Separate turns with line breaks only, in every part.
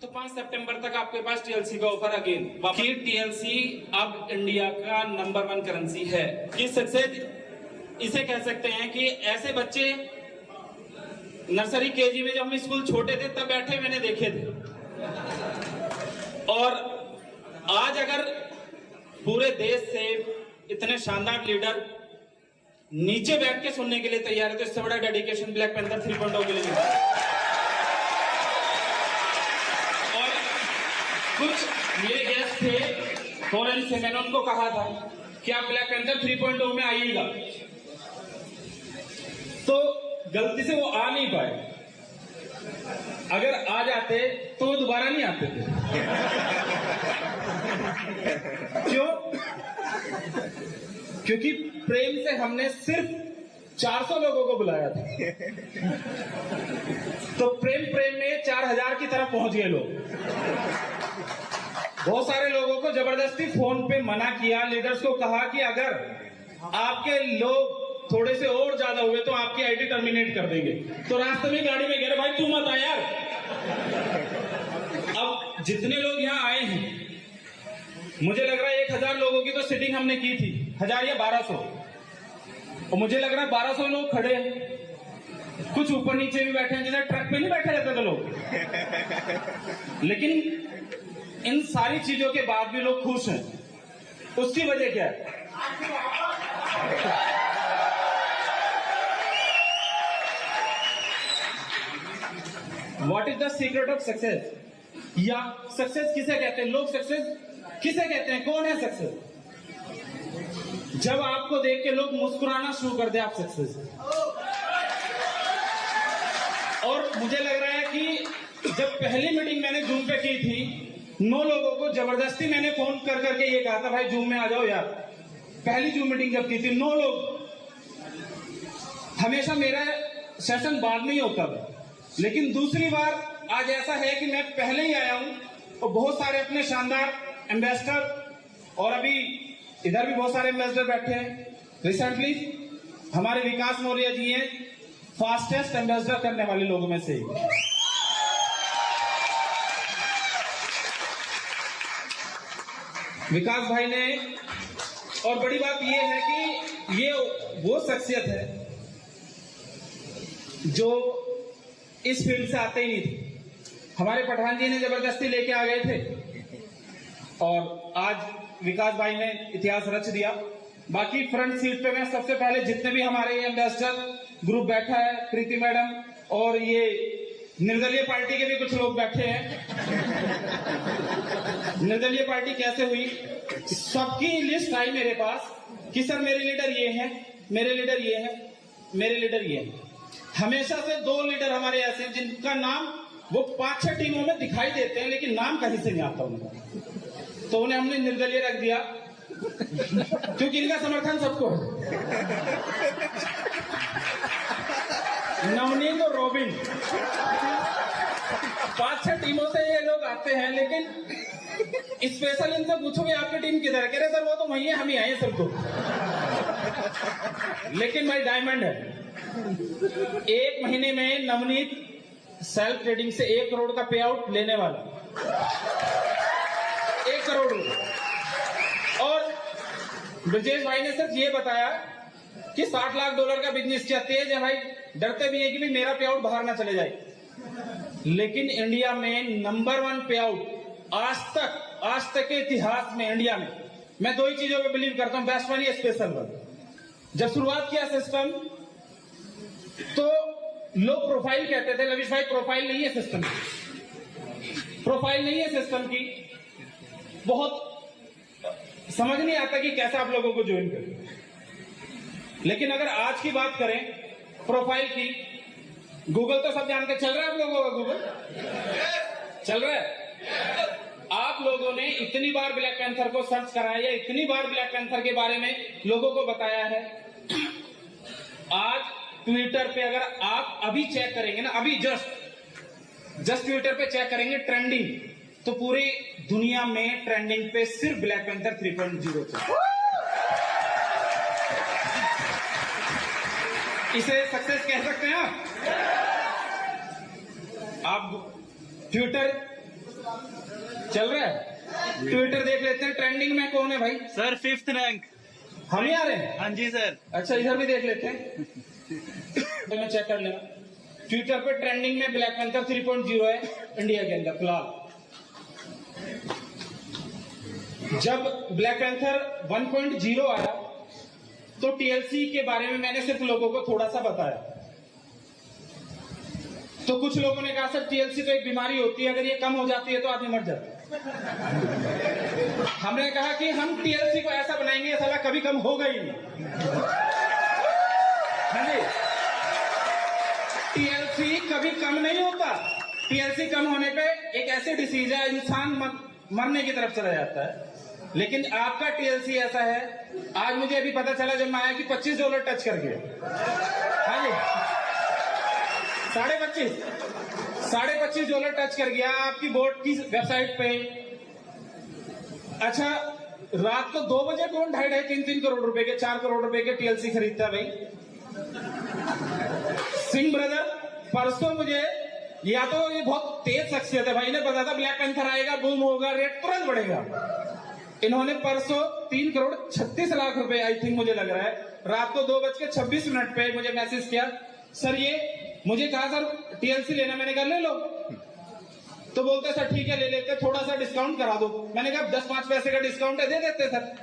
तो 5 सितंबर तक आपके पास टीएलसी का ऑफर अगेन। बाकी टीएलसी अब इंडिया का नंबर 1 करेंसी है। कि सक्सेस इसे कह सकते हैं कि ऐसे बच्चे नर्सरी केजी में जब हम स्कूल छोटे थे तब बैठे मैंने देखे थे, और आज अगर पूरे देश से इतने शानदार लीडर नीचे बैठ के सुनने के लिए तैयार है तो इससे बड़ा डेडिकेशन ब्लैक पैंथर 3.0 के लिए नहीं है। और कुछ मेरे गेस्ट थे फॉरेन से, मैंने उनको कहा था कि आप ब्लैक पैंथर 3.0 में आइएगा, तो गलती से वो आ नहीं पाए। अगर आ जाते तो वो दोबारा नहीं आते थे। क्यों? क्योंकि प्रेम से हमने सिर्फ 400 लोगों को बुलाया था, तो प्रेम में 4000 की तरफ पहुंच गए लोग। बहुत सारे लोगों को जबरदस्ती फोन पे मना किया, लीडर्स को कहा कि अगर आपके लोग थोड़े से और ज्यादा हुए तो आपकी आईडी टर्मिनेट कर देंगे। तो रास्ते में गाड़ी में गए, भाई तू मत आ यार। अब जितने लोग यहाँ आए हैं, मुझे लग रहा है 1000 लोगों की तो सिटिंग हमने की थी, 1000 या 1200, और मुझे लग रहा है 1200 लोग खड़े हैं। कुछ ऊपर नीचे भी बैठे हैं, जैसे ट्रक में नहीं बैठे रहते थे लोग। लेकिन इन सारी चीजों के बाद भी लोग खुश हैं। उसकी वजह क्या है? What is the secret of success? या सक्सेस किसे कहते हैं? लोग सक्सेस किसे कहते हैं? कौन है सक्सेस? जब आपको देख के लोग मुस्कुराना शुरू कर दे, आप सक्सेस। और मुझे लग रहा है कि जब पहली मीटिंग मैंने जूम पे की थी, 9 लोगों को जबरदस्ती मैंने फोन कर करके ये कहा था, भाई जूम में आ जाओ यार। पहली जूम मीटिंग जब की थी, 9 लोग। हमेशा मेरा सेशन बाद में ही होता था, लेकिन दूसरी बार आज ऐसा है कि मैं पहले ही आया हूं, और बहुत सारे अपने शानदार एम्बेसडर, और अभी इधर भी बहुत सारे एम्बेसडर बैठे हैं। रिसेंटली हमारे विकास मौर्य जी हैं फास्टेस्ट एम्बेसडर करने वाले लोगों में से। विकास भाई ने, और बड़ी बात यह है कि ये वो शख्सियत है जो इस फील्ड से आते ही नहीं थे। हमारे पठान जी ने जबरदस्ती लेके आ गए थे, और आज विकास भाई ने इतिहास रच दिया। बाकी फ्रंट सीट पे मैं सबसे पहले जितने भी हमारे एम्बेसडर ग्रुप बैठा है, प्रीति मैडम और ये निर्दलीय पार्टी के भी कुछ लोग बैठे हैं। निर्दलीय पार्टी कैसे हुई, सबकी लिस्ट आई मेरे पास कि सर मेरे लीडर ये हैं, मेरे लीडर ये हैं, मेरे लीडर ये हैं। हमेशा से 2 लीडर हमारे ऐसे हैं जिनका नाम वो 5-6 टीमों में दिखाई देते हैं, लेकिन नाम कहीं से नहीं आता उनका, तो उन्हें हमने निर्दलीय रख दिया क्योंकि इनका समर्थन सबको है। नवनीत और रॉबिन, 5-6 टीमों से ये लोग आते हैं, लेकिन स्पेशल इनसे पूछोगे आपकी टीम किधर है, कह रहे सर वो तो वही है, हम ही आए सबको। लेकिन भाई डायमंड है। 1 महीने में नवनीत सेल्फ ट्रेडिंग से 1 करोड़ का पे आउट लेने वाला, 1 करोड़ रुपए। और ब्रजेश भाई ने सिर्फ ये बताया कि $60 लाख का बिजनेस किया। तेज है भाई, डरते भी है कि भी मेरा पे आउट बाहर ना चले जाए। लेकिन इंडिया में नंबर 1 पे आउट आज तक के इतिहास में इंडिया में, मैं 2 ही चीजों पे बिलीव करता हूं, बेस्ट वन या स्पेशल वन। जब शुरुआत किया सिस्टम तो लोग प्रोफाइल कहते थे, लविश भाई प्रोफाइल नहीं है सिस्टम की, प्रोफाइल नहीं है सिस्टम की। बहुत समझ नहीं आता कि कैसे आप लोगों को ज्वाइन करें। लेकिन अगर आज की बात करें प्रोफाइल की, गूगल तो सब जानते, चल रहा है आप लोगों का, गूगल चल रहा है। आप लोगों ने इतनी बार ब्लैक पैंथर को सर्च कराया, या इतनी बार ब्लैक पैंथर के बारे में लोगों को बताया है। आज ट्विटर पे अगर आप अभी चेक करेंगे ना, अभी जस्ट ट्विटर पे चेक करेंगे ट्रेंडिंग, तो पूरी दुनिया में ट्रेंडिंग पे सिर्फ ब्लैक पैंथर 3.0 चल। इसे सक्सेस कह सकते हैं आप ट्विटर चल रहा है। ट्विटर देख लेते हैं, ट्रेंडिंग में कौन है भाई?
Sir 5th rank.
हम ही आ रहे हैं?
हाँ जी सर।
अच्छा, इधर भी देख लेते हैं। तो मैं चेक कर लेना। ट्विटर पे ट्रेंडिंग में ब्लैक पैंथर 3.0 है इंडिया के अंदर फिलहाल। जब ब्लैक पैंथर 1.0 आया तो टीएलसी के बारे में मैंने सिर्फ लोगों को थोड़ा सा बताया। तो कुछ लोगों ने कहा सर टीएलसी तो एक बीमारी होती है, अगर ये कम हो जाती है तो आदमी मर जाता है। हमने कहा कि हम टीएलसी को ऐसा बनाएंगे साला कभी कम होगा ही नहीं। हाँ जी, टीएलसी कभी कम नहीं होता। टीएलसी कम होने पे एक ऐसी डिसीज है, इंसान मरने की तरफ चला जाता है। लेकिन आपका टीएलसी ऐसा है, आज मुझे अभी पता चला जब मैं आया कि $25 टच कर गया। हाँ जी, $25.5 टच कर गया आपकी बोर्ड की वेबसाइट पे। अच्छा, रात को 2 बजे कौन 2.5-3 करोड़ रुपए के, 4 करोड़ रुपए के टीएलसी खरीदता है भाई? सिंह ब्रदर परसों मुझे, या तो ये बहुत तेज शख्सियत है भाई, इन्हें पता था ब्लैक पैंथर आएगा, बूम होगा, रेट तुरंत बढ़ेगा। इन्होंने परसों 3.36 करोड़ रुपए आई थिंक मुझे लग रहा है, रात को 2:26 पे मुझे मैसेज किया, सर ये मुझे कहा सर टीएलसी लेना, मैंने कहा ले लो। तो बोलते सर ठीक है ले लेते, थोड़ा सा डिस्काउंट करा दो। मैंने कहा 10-5 पैसे का डिस्काउंट है, दे देते सर।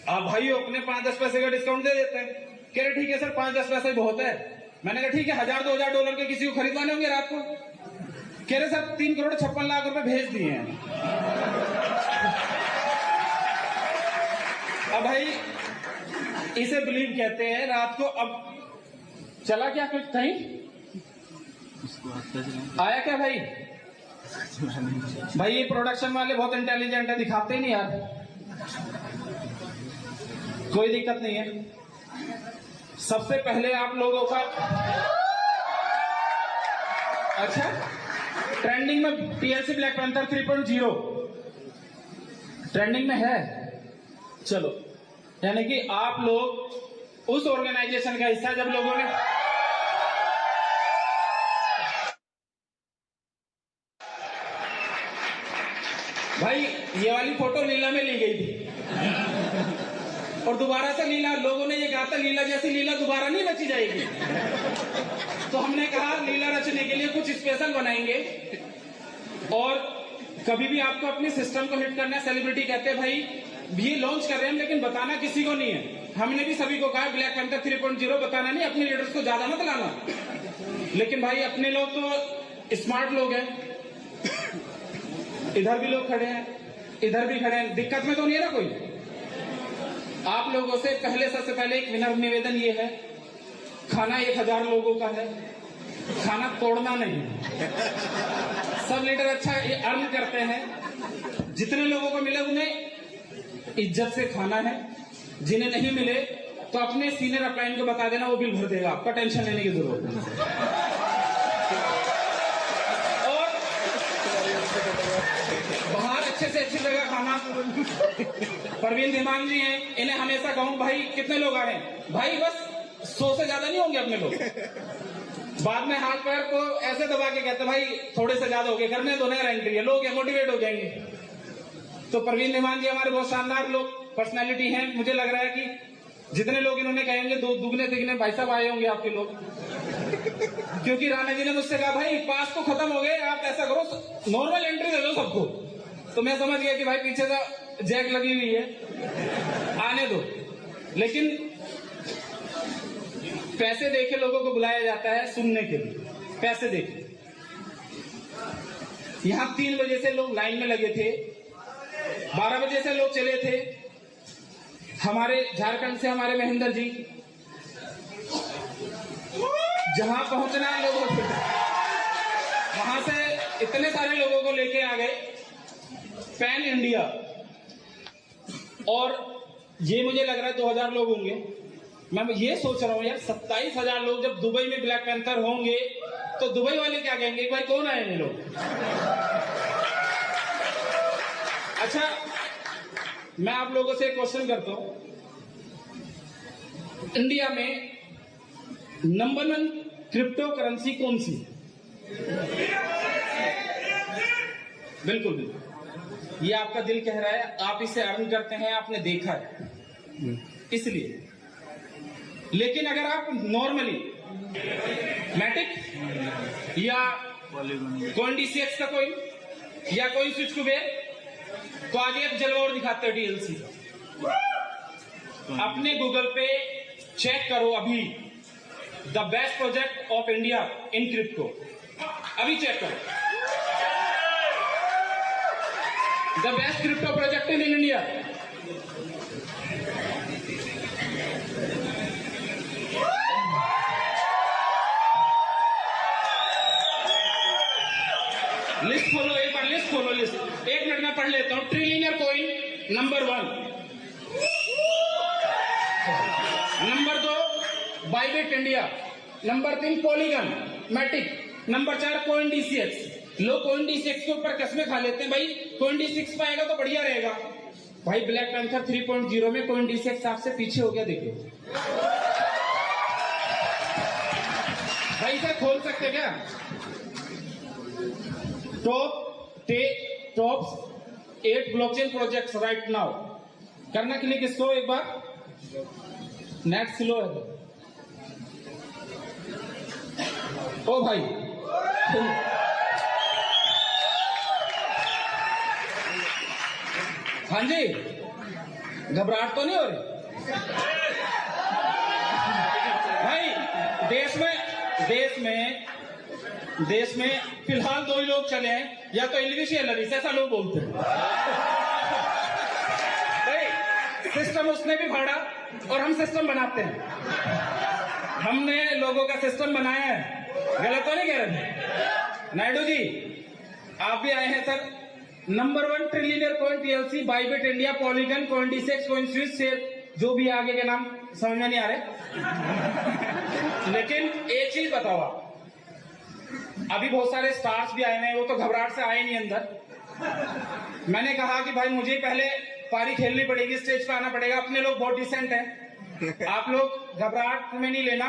आप भाई अपने 5-10 पैसे का डिस्काउंट दे देते हैं। कह रहे ठीक है सर 5-10 पैसे बहुत है। मैंने कहा ठीक है, $1000-2000 के किसी को खरीदवाने होंगे रात को। कह रहे सर 3.56 करोड़ भेज दिए हैं। अब भाई इसे बिलीव कहते हैं। रात को अब चला क्या कुछ कहीं आया क्या भाई? भाई ये प्रोडक्शन वाले बहुत इंटेलिजेंट है, दिखाते ही नहीं यार। कोई दिक्कत नहीं है। सबसे पहले आप लोगों का अच्छा, ट्रेंडिंग में टीएलसी ब्लैक पैंथर 3.0 ट्रेंडिंग में है। चलो, यानी कि आप लोग उस ऑर्गेनाइजेशन का हिस्सा, जब लोगों ने भाई ये वाली फोटो लीला में ली गई थी और दोबारा से लीला, लोगों ने ये कहा था लीला जैसी लीला दोबारा नहीं रची जाएगी। तो हमने कहा लीला रचने के लिए कुछ स्पेशल बनाएंगे। और कभी भी आपको अपने सिस्टम को हिट करना है, सेलिब्रिटी कहते हैं भाई ये लॉन्च कर रहे हैं लेकिन बताना किसी को नहीं है। हमने भी सभी को कहा ब्लैक पैंथर 3.0 बताना नहीं, अपने लीडर्स को ज्यादा मत लाना। लेकिन भाई अपने लोग तो स्मार्ट लोग हैं, इधर भी लोग खड़े हैं, इधर भी खड़े हैं, दिक्कत में तो नहीं है ना कोई। आप लोगों से सबसे पहले एक विनम्र निवेदन ये है, खाना 1000 लोगों का है, खाना तोड़ना नहीं। सब लीडर अच्छा अर्न करते हैं, जितने लोगों को मिले उन्हें इज्जत से खाना है, जिन्हें नहीं मिले तो अपने सीनियर अपलाइन को बता देना, वो बिल भर देगा, आपका टेंशन लेने की जरूरत नहीं। और बाहर अच्छे से अच्छी जगह खाना। परवीन धीमान जी हैं, इन्हें हमेशा कहूं भाई कितने लोग आ रहे हैं? भाई बस 100 से ज्यादा नहीं होंगे अपने लोग। बाद में हाथ पैर को ऐसे दबा के कहते भाई थोड़े से ज्यादा हो गए, करने दो, नया रैंक है, लोग मोटिवेट हो जाएंगे। तो परवीन धीमान जी हमारे बहुत शानदार लोग, पर्सनैलिटी हैं। मुझे लग रहा है कि जितने लोग इन्होंने कहेंगे दुगने तिगने भाई साहब आए होंगे आपके लोग। क्योंकि राणा जी ने मुझसे कहा भाई पास तो खत्म हो गए, आप ऐसा करो नॉर्मल एंट्री दे दो सबको। तो मैं समझ गया कि भाई पीछे का जैक लगी हुई है, आने दो। लेकिन पैसे देके लोगों को बुलाया जाता है सुनने के लिए, पैसे देके। यहां 3 बजे से लोग लाइन में लगे थे, 12 बजे से लोग चले थे। हमारे झारखंड से हमारे महेंद्र जी जहां पहुंचना है लोगों को, वहां से इतने सारे लोगों को लेके आ गए, पैन इंडिया। और ये मुझे लग रहा है 2000 लोग होंगे। मैं ये सोच रहा हूं यार 27,000 लोग जब दुबई में ब्लैक पैंथर होंगे तो दुबई वाले क्या कहेंगे, भाई कौन आए ये लोग। अच्छा, मैं आप लोगों से एक क्वेश्चन करता हूं, इंडिया में नंबर 1 क्रिप्टो करेंसी कौन सी? बिल्कुल बिल्कुल, ये आपका दिल कह रहा है, आप इसे अर्न करते हैं, आपने देखा है इसलिए। लेकिन अगर आप नॉर्मली मैटिक या कोई DCX का कोई या कोई स्विच कुबेर, तो आगे आप जलवा और दिखाते हो DLC। अपने गूगल पे चेक करो अभी, the best project of India in crypto, अभी चेक करो, the best crypto project in India. List खोलो, एक बार लिस्ट खोलो, लिस्ट 1 मिनट में पढ़ लेता हूं। Trillioner coin number 1, number 2 Bybit India, number 3 Polygon Matic, number 4 coin DCX। लोग कोइन DCX के ऊपर कसमें खा लेते हैं, भाई कोइन DCX पाएगा तो बढ़िया रहेगा। भाई ब्लैक पैंथर 3.0 में कोइन DCX आपसे पीछे हो गया, देखो भाई इसे खोल सकते क्या? Top 8 blockchain projects right now. करना क्लिक इसको एक बार, नेट स्लो है ओ भाई। हाँ जी, घबराहट तो नहीं हो रही भाई? देश में फिलहाल 2 ही लोग चले हैं, या तो इल्विश या लविश, ऐसा लोग बोलते हैं भाई। सिस्टम उसने भी फाड़ा और हम सिस्टम बनाते हैं, हमने लोगों का सिस्टम बनाया है, गलत तो नहीं कह रहे? नायडू जी आप भी आए हैं sir. Number 1 trillionaire coin TLC, Bybit India, polygon, coin DCX, coin switch, share, जो भी आगे के नाम समझ में नहीं आ रहे। लेकिन एक चीज बताओ आप, अभी बहुत सारे स्टार्स भी आए हैं, वो तो घबराहट से आए नहीं अंदर। मैंने कहा कि भाई मुझे पहले पारी खेलनी पड़ेगी, स्टेज पे आना पड़ेगा। अपने लोग बहुत डिसेंट हैं, आप लोग घबराहट में नहीं लेना,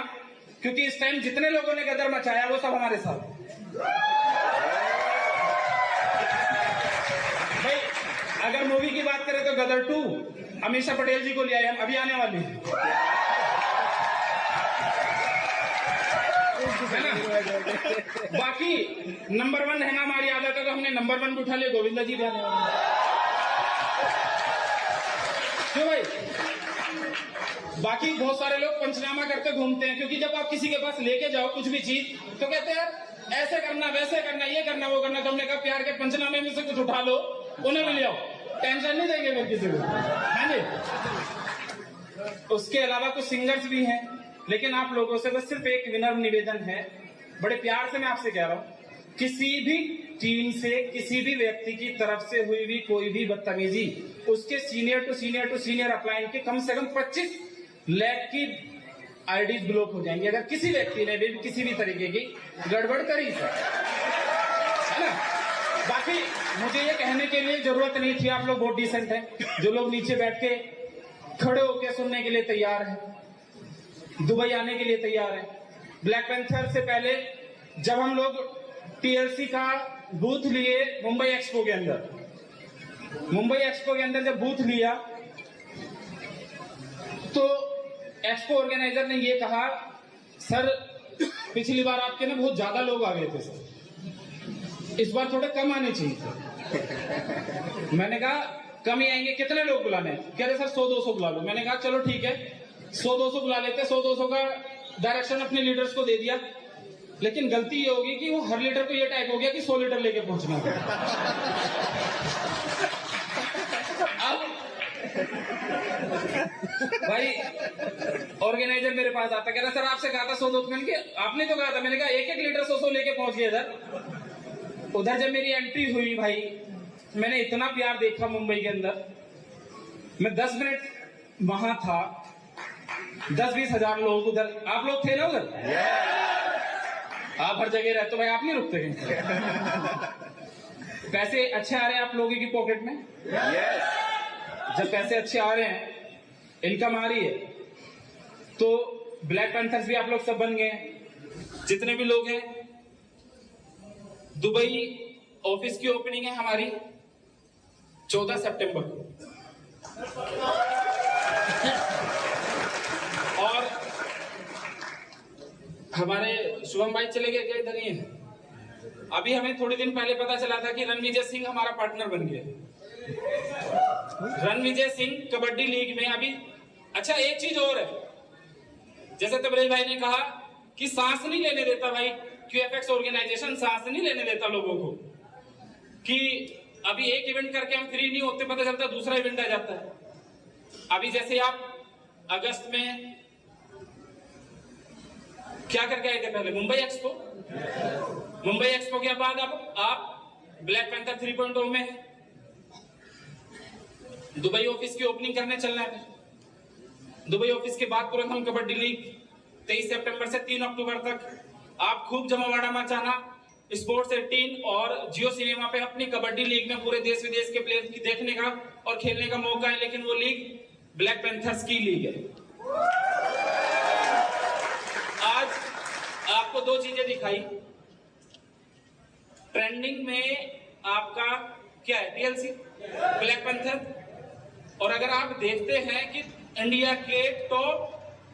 क्योंकि इस टाइम जितने लोगों ने गदर मचाया वो सब हमारे साथ। भाई अगर मूवी की बात करें तो गदर 2 अमीषा पटेल जी को ले आए, हम अभी आने वाले हैं, है ना? बाकी नंबर 1 है ना हमारी आदत है, तो हमने नंबर 1 भी उठा लिया, गोविंदा जी भी आने वाले हैं। क्यों भाई? बाकी बहुत सारे लोग पंचनामा करके घूमते हैं, क्योंकि जब आप किसी के पास लेके जाओ कुछ भी चीज, तो कहते हैं यार ऐसे करना, वैसे करना, ये करना, वो करना। तो हमने कहा प्यार के पंचनामे में से कुछ उठा लो, उन्हें भी ले आओ, टेंशन नहीं देंगे फिर किसी को, है जी? उसके अलावा कुछ सिंगर्स भी हैं, लेकिन आप लोगों से बस सिर्फ एक विनम्र निवेदन है, बड़े प्यार से मैं आपसे कह रहा हूं, किसी भी टीम से किसी भी व्यक्ति की तरफ से हुई भी कोई भी बदतमीजी, उसके सीनियर टू सीनियर अपलाइन के कम से कम 25 लाख की आईडीज ब्लॉक हो जाएंगे, अगर किसी व्यक्ति ने भी किसी भी तरीके की गड़बड़ करी है ना। बाकी मुझे ये कहने के लिए जरूरत नहीं थी, आप लोग बहुत डिसेंट हैं, जो लोग नीचे बैठ के खड़े होकर सुनने के लिए तैयार हैं, दुबई आने के लिए तैयार है। ब्लैक पैंथर से पहले जब हम लोग TLC का बूथ लिए मुंबई एक्सपो के अंदर जब बूथ लिया, तो एक्सपो ऑर्गेनाइजर ने ये कहा, सर पिछली बार आपके ना बहुत ज्यादा लोग आ गए थे सर, इस बार थोड़े कम आने चाहिए थे। मैंने कहा कम ही आएंगे, कितने लोग बुलाने? कह रहे सर 100-200 बुला लो। मैंने कहा चलो ठीक है 100-200 बुला लेते। 100-200 का डायरेक्शन अपने लीडर्स को ददे दिया, लेकिन गलती ये होगी कि वो हर लीडर को ये टाइप हो गया कि 100 लीटर लेके पहुंचना है। अब भाई ऑर्गेनाइजर मेरे पास आता, कह रहा सर आपसे कहा था 100-200, मैंने कहा आपने तो कहा था। मैंने कहा 1-1 लीटर 100 लेके पहुंच गए इधर। उधर जब मेरी एंट्री हुई भाई, मैंने इतना प्यार देखा मुंबई के अंदर। मैं 10 मिनट वहां था, 10-20 हजार लोग उधर, आप लोग थे ना उधर? आप हर जगह रहते हो भाई, आप नहीं रुकते कहीं। पैसे अच्छे आ रहे हैं आप लोगों की पॉकेट में? जब पैसे अच्छे आ रहे हैं, इनकम आ रही है, तो ब्लैक पैंथर्स भी आप लोग सब बन गए, जितने भी लोग हैं। दुबई ऑफिस की ओपनिंग है हमारी 14 सितंबर को, और हमारे शुभम भाई चले गए क्या, इधर ही है। अभी हमें थोड़े दिन पहले पता चला था कि रणविजय सिंह हमारा पार्टनर बन गया। रणविजय सिंह कबड्डी लीग में अभी। अच्छा, एक चीज और है, जैसे तबरेज भाई ने कहा कि सांस नहीं लेने देता भाई, क्यूएफएक्स ऑर्गेनाइजेशन सांस नहीं लेने देता लोगों को, कि अभी एक इवेंट करके हम फ्री नहीं होते, पता चलता दूसरा इवेंट आ जाता है। अभी जैसे आप अगस्त में क्या करके आए थे, पहले मुंबई एक्सपो, मुंबई एक्सपो के बाद अब आप ब्लैक पैंथर 3.0 में है, दुबई ऑफिस की ओपनिंग करने चलना है। दुबई ऑफिस के बाद तुरंत हम कबड्डी लीग 23 सितंबर से 3 अक्टूबर तक आप खूब जमावाड़ा मचाना। स्पोर्ट्स 18 और जियो सिनेमा पे अपनी कबड्डी लीग में पूरे देश विदेश के प्लेयर की देखने का और खेलने का मौका है, लेकिन वो लीग ब्लैक पैंथर्स की लीग है। आज आपको दो चीजें दिखाई, ट्रेंडिंग में आपका क्या है, टीएलसी, ब्लैक पैंथर। और अगर आप देखते हैं कि इंडिया के टॉप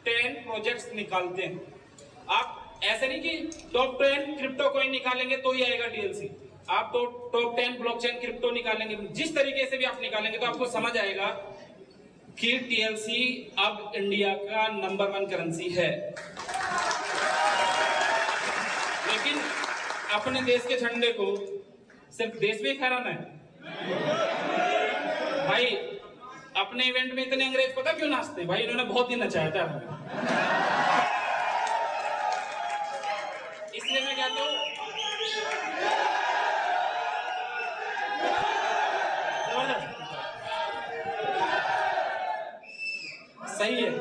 10 प्रोजेक्ट्स निकालते हैं, आप ऐसे नहीं कि टॉप 10 क्रिप्टो कॉइन निकालेंगे तो ही आएगा टीएलसी, आप तो टॉप 10 ब्लॉकचेन क्रिप्टो निकालेंगे, जिस तरीके से भी आप निकालेंगे तो आपको समझ आएगा कि टीएलसी अब इंडिया का नंबर 1 करेंसी है। लेकिन अपने देश के झंडे को सिर्फ देश में फहराना है भाई। अपने इवेंट में इतने अंग्रेज पता क्यों नाचते हैं भाई, इन्होंने बहुत ही नचाया था हमें। इसलिए मैं कहता हूं सही है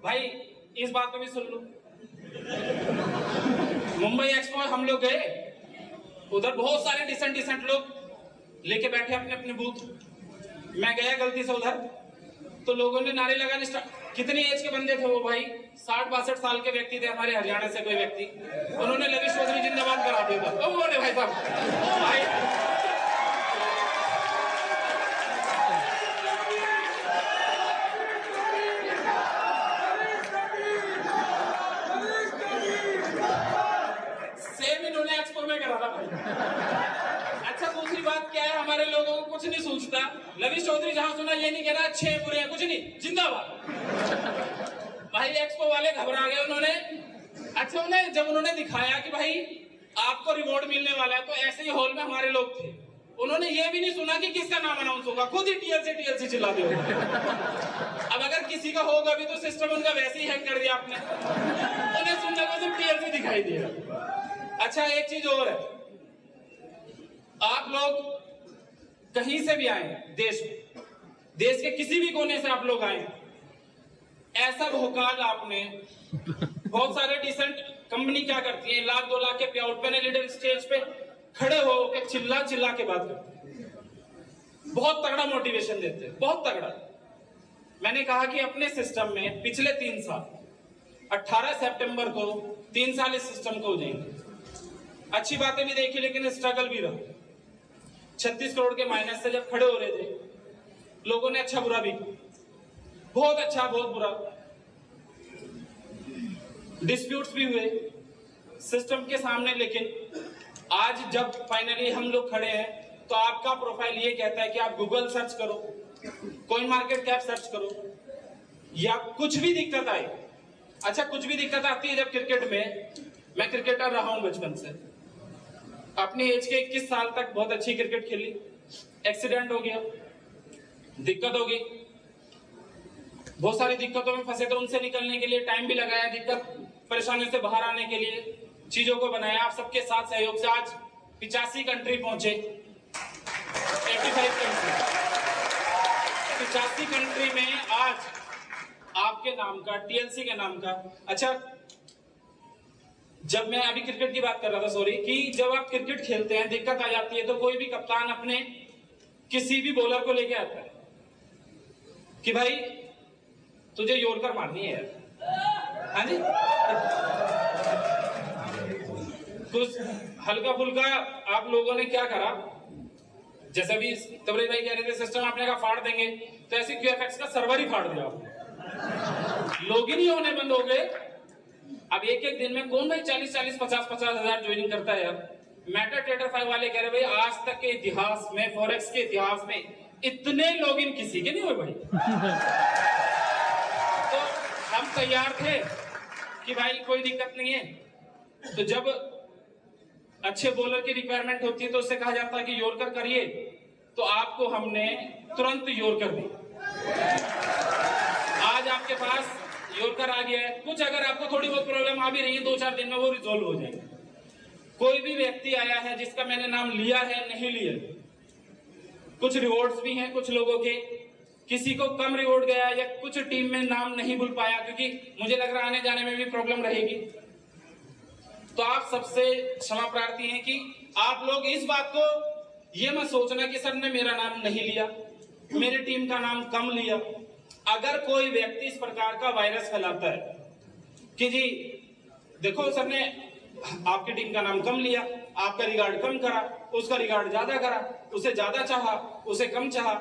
भाई, इस बात को भी सुन लो। मुंबई एक्सपो हम लोग गए, उधर बहुत सारे डिसेंट लोग लेके बैठे अपने अपने बूथ। मैं गया गलती से उधर, तो लोगों ने नारे लगाने स्टार्ट। कितनी एज के बंदे थे वो भाई, 60-62 साल के व्यक्ति थे, हमारे हरियाणा से कोई व्यक्ति। उन्होंने लवी चौधरी जिंदाबाद करा दिया था। उन्होंने भाई साहब भाई सेम इन्होंने एक्सपो में करा था भाई। अच्छा, दूसरी बात क्या है, हमारे लोगों को कुछ नहीं सोचता। लवी चौधरी जहां सुना ये नहीं कह रहा अच्छे बुरे हैं, कुछ नहीं, जिंदाबाद। भाई एक्सपो वाले घबरा गए उन्होंने। अच्छा, उन्होंने दिखाया कि भाई आपको रिवॉर्ड मिलने वाला है, तो ऐसे ही हॉल में हमारे लोग थे, उन्होंने ये भी नहीं सुना कि किसका नाम अनाउंस होगा, खुद ही टीएलसी चिल्ला दिया। अब अगर किसी का होगा भी तो सिस्टम उनका वैसे ही हैक कर दिया आपने, उन्हें सुनने को सिर्फ टीएलसी दिखाई दिया। अच्छा, एक चीज और है, आप लोग कहीं से भी आए देश के किसी भी कोने से आप लोग आए, ऐसा भोकाल आपने, बहुत सारे डिसेंट कंपनी क्या करती है, 1-2 लाख के पे आउट पे लीडर स्टेज पे खड़े हो के चिल्ला के बात करते हैं, बहुत तगड़ा मोटिवेशन देते हैं, बहुत तगड़ा। मैंने कहा कि अपने सिस्टम में पिछले 3 साल 18 सितंबर को 3 साल इस सिस्टम को हो जाएंगे। अच्छी बातें भी देखी, लेकिन स्ट्रगल भी रहा। 36 करोड़ के माइनस से जब खड़े हो रहे थे, लोगों ने अच्छा बुरा भी, बहुत अच्छा बहुत बुरा, डिस्प्यूट्स भी हुए सिस्टम के सामने। लेकिन आज जब फाइनली हम लोग खड़े हैं, तो आपका प्रोफाइल ये कहता है कि आप गूगल सर्च करो, कॉइन मार्केट कैप सर्च करो, या कुछ भी दिक्कत आए। अच्छा, कुछ भी दिक्कत आती है जब क्रिकेट में, मैं क्रिकेटर रहा हूं बचपन से, अपनी एज के 21 साल तक बहुत अच्छी क्रिकेट खेली, एक्सीडेंट हो गया, दिक्कत हो गई, बहुत सारी दिक्कतों में फंसे, तो उनसे निकलने के लिए टाइम भी लगाया, दिक्कत परेशानियों से बाहर आने के लिए चीजों को बनाया। आप सबके साथ सहयोग से आज 85 कंट्री पहुंचे, 85 कंट्री, 85 कंट्री में आज आपके नाम का, टीएलसी के नाम का। अच्छा, जब मैं अभी क्रिकेट की बात कर रहा था, सॉरी, कि जब आप क्रिकेट खेलते हैं दिक्कत आ जाती है, तो कोई भी कप्तान अपने किसी भी बॉलर को लेके आता है कि भाई तुझे यॉर्कर मारनी है यार, हाँ जी, कुछ हल्का फुल्का आप लोगों ने क्या करा, जैसे भी तबरेज भाई कह रहे थे सिस्टम आपने कहा फाड़ देंगे, तो ऐसे QFX का सर्वर ही फाड़ दिया आपने, लॉगिन ही होने बंद हो गए। अब एक एक दिन में कौन भाई 40-40, 50-50 हजार ज्वाइनिंग करता है यार। मेटाट्रेडर 5 वाले कह रहे भाई आज तक के इतिहास में, फॉरेक्स के इतिहास में इतने लॉगिन किसी के नहीं हुए भाई। तो हम तैयार थे कि भाई कोई दिक्कत नहीं है। तो जब अच्छे बॉलर की रिक्वायरमेंट होती है तो उससे कहा जाता है कि यॉर्कर करिए, तो आपको हमने तुरंत यॉर्कर दी। आज आपके पास यॉर्कर आ गया है। कुछ अगर आपको थोड़ी बहुत प्रॉब्लम आ भी रही है 2-4 दिन में वो रिजॉल्व हो जाएगी। कोई भी व्यक्ति आया है जिसका मैंने नाम लिया है नहीं लिया, कुछ रिवॉर्ड्स भी हैं कुछ लोगों के, किसी को कम रिवॉर्ड गया या कुछ टीम में नाम नहीं भूल पाया, क्योंकि मुझे लग रहा है आने जाने में भी प्रॉब्लम रहेगी। तो आप सबसे क्षमा प्रार्थी हैं कि आप लोग इस बात को ये मत सोचना कि सर ने मेरा नाम नहीं लिया, मेरी टीम का नाम कम लिया। अगर कोई व्यक्ति इस प्रकार का वायरस फैलाता है कि जी देखो सर ने आपकी टीम का नाम कम लिया, आपका रिगार्ड कम करा, उसका रिगार्ड ज्यादा करा, उसे ज्यादा चाहा, उसे कम चाहा,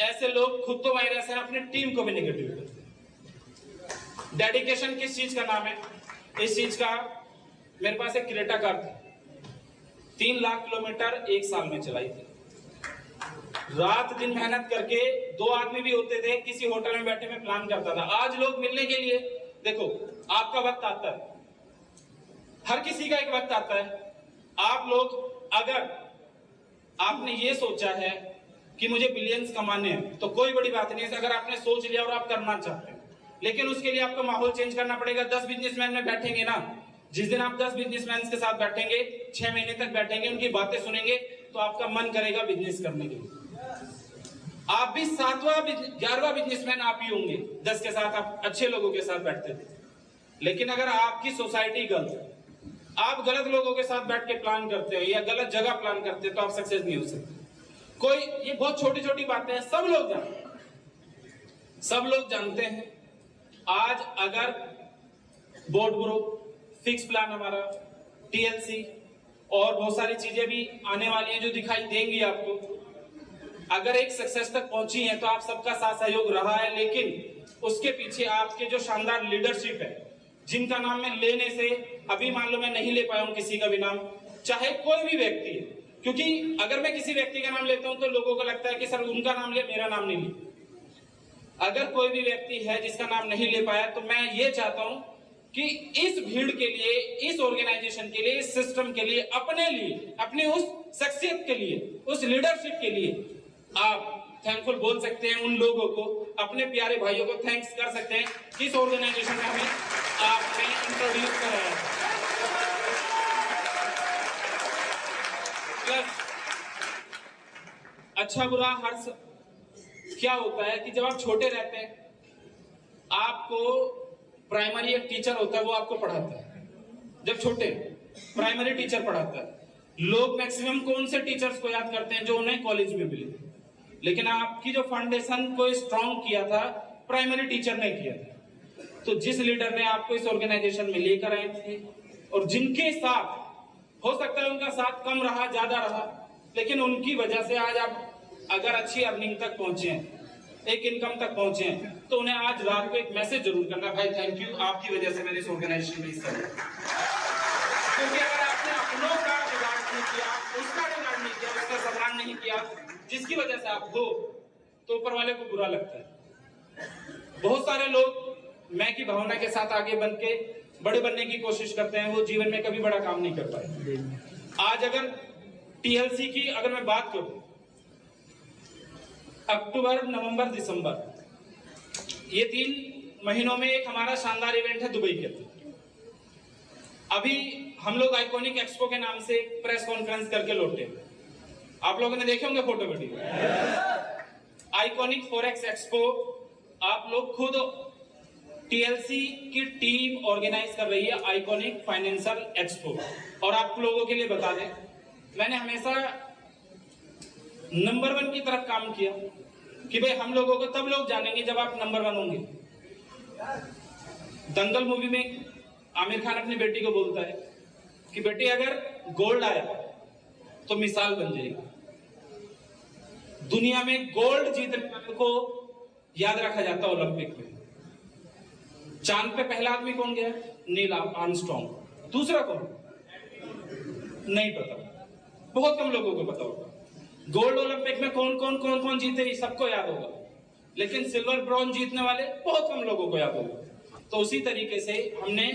ऐसे लोग खुद तो वायरस है, अपनी टीम को भी नेगेटिव करते। डेडिकेशन किस चीज का नाम है? इस चीज का मेरे पास एक क्रेटा कार थी, 3 लाख किलोमीटर 1 साल में चलाई थी। रात दिन मेहनत करके 2 आदमी भी होते थे, किसी होटल में बैठे मैं प्लान करता था। आज लोग मिलने के लिए, देखो आपका वक्त आता है, हर किसी का एक वक्त आता है। आप लोग अगर आपने ये सोचा है कि मुझे बिलियंस कमाने हैं तो कोई बड़ी बात नहीं है। अगर आपने सोच लिया और आप करना चाहते हैं, लेकिन उसके लिए आपको माहौल चेंज करना पड़ेगा। 10 बिजनेसमैन में बैठेंगे ना, जिस दिन आप 10 बिजनेसमैन के साथ बैठेंगे, 6 महीने तक बैठेंगे, उनकी बातें सुनेंगे, तो आपका मन करेगा बिजनेस करने के लिए। आप भी 7वां 11वां बिजनेसमैन आप ही होंगे। 10 के साथ आप अच्छे लोगों के साथ बैठते थे, लेकिन अगर आपकी सोसाइटी गलत, आप गलत लोगों के साथ बैठ के प्लान करते हो या गलत जगह प्लान करते हो, तो आप सक्सेस नहीं हो सकते। कोई ये बहुत छोटी छोटी बातें हैं, सब लोग जानते हैं, सब लोग जानते हैं। आज अगर बोर्ड ग्रुप, फिक्स प्लान हमारा, TLC और बहुत सारी चीजें भी आने वाली हैं जो दिखाई देंगी आपको, अगर एक सक्सेस तक पहुंची है तो आप सबका साथ सहयोग रहा है। लेकिन उसके पीछे आपके जो शानदार लीडरशिप है, जिनका नाम मैं लेने से अभी मान लो मैं नहीं ले पाया हूं किसी का भी नाम, चाहे कोई भी व्यक्ति है, क्योंकि अगर मैं किसी व्यक्ति का नाम लेता हूं तो लोगों को लगता है कि सर उनका नाम लिया, मेरा नाम नहीं लिया। अगर कोई भी व्यक्ति है जिसका नाम नहीं ले पाया, तो मैं ये चाहता हूं कि इस भीड़ के लिए, इस ऑर्गेनाइजेशन के लिए, इस सिस्टम के लिए, अपने लिए, अपनी उस शख्सियत के लिए, उस लीडरशिप के लिए आप थैंकफुल बोल सकते हैं। उन लोगों को, अपने प्यारे भाइयों को थैंक्स कर सकते हैं कि इस ऑर्गेनाइजेशन में हमें आपने इंट्रोड्यूस कराया। प्लस अच्छा बुरा हर क्या होता है कि जब आप छोटे रहते हैं, आपको प्राइमरी एक टीचर होता है, वो आपको पढ़ाता है। जब छोटे प्राइमरी टीचर पढ़ाता है। लोग मैक्सिमम कौन से टीचर्स को याद करते हैं? जो उन्हें कॉलेज में मिले। लेकिन आपकी जो फाउंडेशन को स्ट्रॉन्ग किया था, प्राइमरी टीचर ने किया था। तो जिस लीडर ने आपको इस ऑर्गेनाइजेशन में लेकर आए थे और जिनके साथ, हो सकता है उनका साथ कम रहा, ज्यादा रहा, लेकिन उनकी वजह से आज आप अगर अच्छी अर्निंग तक पहुंचे हैं, एक इनकम तक पहुंचे हैं, तो उन्हें आज रात को एक मैसेज जरूर करना, भाई थैंक यू, आपकी वजह से मैंने इस ऑर्गेनाइजेशन में हिस्सा लिया। क्योंकि अगर आपने अपनों का रिगार्ड नहीं किया, उसका रिगार्ड नहीं किया, उसका सम्मान नहीं किया, जिसकी वजह से आप हो, तो ऊपर वाले को बुरा लगता है। बहुत सारे लोग मैं की भावना के साथ आगे बन के बड़े बनने की कोशिश करते हैं, वो जीवन में कभी बड़ा काम नहीं कर पाए। आज अगर TLC की अगर मैं बात करूं, अक्टूबर, नवंबर, दिसंबर, ये 3 महीनों में एक हमारा शानदार इवेंट है दुबई के अंदर। अभी हम लोग आइकॉनिक एक्सपो के नाम से प्रेस कॉन्फ्रेंस करके लौटे। आप लोगों ने देखे होंगे photo video. Iconic forex expo आप लोग खुद TLC की टीम ऑर्गेनाइज कर रही है, आइकॉनिक फाइनेंशियल एक्सपो। और आप लोगों के लिए बता दें, मैंने हमेशा नंबर 1 की तरफ काम किया कि भाई हम लोगों को तब लोग जानेंगे जब आप नंबर 1 होंगे। दंगल मूवी में आमिर खान अपनी बेटी को बोलता है कि बेटी अगर गोल्ड आया तो मिसाल बन जाएगी। दुनिया में गोल्ड जीतने वाले को याद रखा जाता है ओलंपिक में। चांद पे पहला आदमी कौन गया? Neil Armstrong. दूसरा कौन? नहीं पता, बहुत कम लोगों को पता होगा। गोल्ड ओलंपिक में कौन कौन कौन कौन जीते सबको याद होगा, लेकिन सिल्वर ब्रॉन्ज जीतने वाले बहुत कम लोगों को याद होगा। तो उसी तरीके से हमने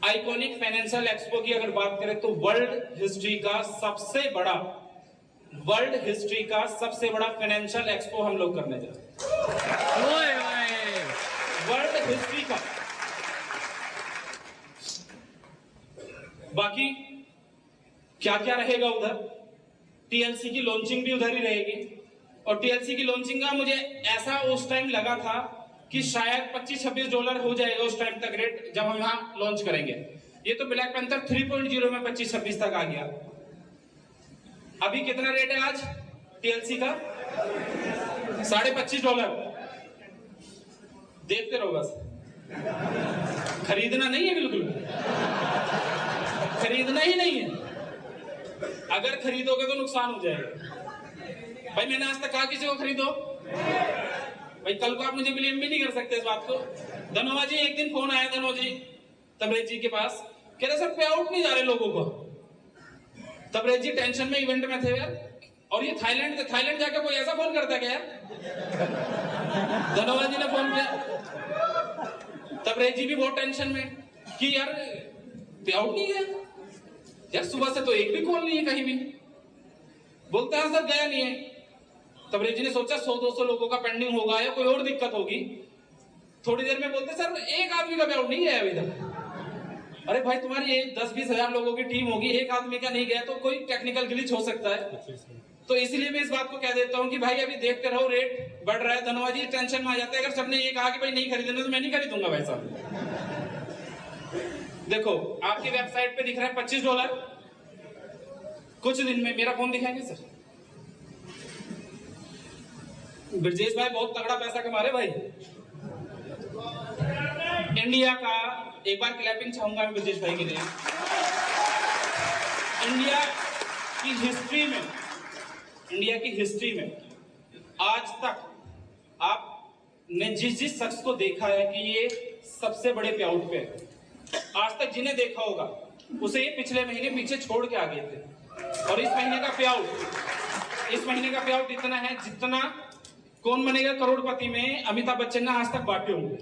आइकॉनिक फाइनेंशियल एक्सपो की अगर बात करें तो वर्ल्ड हिस्ट्री का सबसे बड़ा फाइनेंशियल एक्सपो हम लोग करने जा रहे हैं। वर्ल्ड हिस्ट्री का। बाकी क्या क्या रहेगा उधर? टीएलसी की लॉन्चिंग भी उधर ही रहेगी। और टीएलसी की लॉन्चिंग का मुझे ऐसा उस टाइम लगा था कि शायद $25-26 हो जाएगा उस टाइम तक रेट, जब हम यहाँ लॉन्च करेंगे। ये तो ब्लैक पैंथर 3.0 में 25-26 तक आ गया। अभी कितना रेट है आज टीएलसी का? $25.5। देखते रहो बस, खरीदना नहीं है, बिल्कुल खरीदना ही नहीं है। अगर खरीदोगे तो नुकसान हो जाएगा। भाई मैंने आज तक कहा किसी को खरीदो, भाई कल को आप मुझे ब्लेम भी नहीं कर सकते इस बात को। धनोवा जी, एक दिन फोन आया धनोवा जी तबरेज जी के पास, कह रहे सर पे आउट नहीं जा रहे लोगों को। तबरेज जी टेंशन में इवेंट में थे यार, और ये थाईलैंड जाकर कोई ऐसा फोन करता क्या यार? धनोवा जी ने फोन किया, तबरेज जी भी बहुत टेंशन में कि यार पे आउट नहीं है यार, सुबह से तो एक भी कॉल नहीं है कहीं भी। बोलते हैं सर गया नहीं है। तबरेज जी ने सोचा 100-200 लोगों का पेंडिंग होगा या कोई और दिक्कत होगी। थोड़ी देर में बोलते सर एक आदमी का पे आउट नहीं है अभी तक। अरे भाई तुम्हारी 10-20 हजार लोगों की टीम होगी, एक आदमी का नहीं गया तो कोई टेक्निकल ग्लिच हो सकता है। तो इसलिए मैं इस बात को कह देता हूँ कि भाई अभी देखते रहो, रेट बढ़ रहा है। धनोवा जी टेंशन में आ जाते हैं अगर सबने ये कहा कि भाई नहीं खरीदना तो मैं नहीं खरीदूंगा भाई साहब। देखो आपकी वेबसाइट पे दिख रहा है $25। कुछ दिन में मेरा फोन दिखाएंगे सर। ब्रजेश भाई बहुत तगड़ा पैसा कमा रहे भाई। इंडिया का एक बार क्लैपिंग चाहूंगा मैं ब्रजेश भाई के लिए। इंडिया की हिस्ट्री में आज तक आपने जिस शख्स को देखा है कि ये सबसे बड़े पे आउट पे है, आज तक जिन्हें देखा होगा उसे ये पिछले महीने पीछे छोड़ के आ गए थे। और इस महीने का पे आउट इतना है जितना कौन बनेगा करोड़पति में अमिताभ बच्चन ने आज तक बांटे होंगे।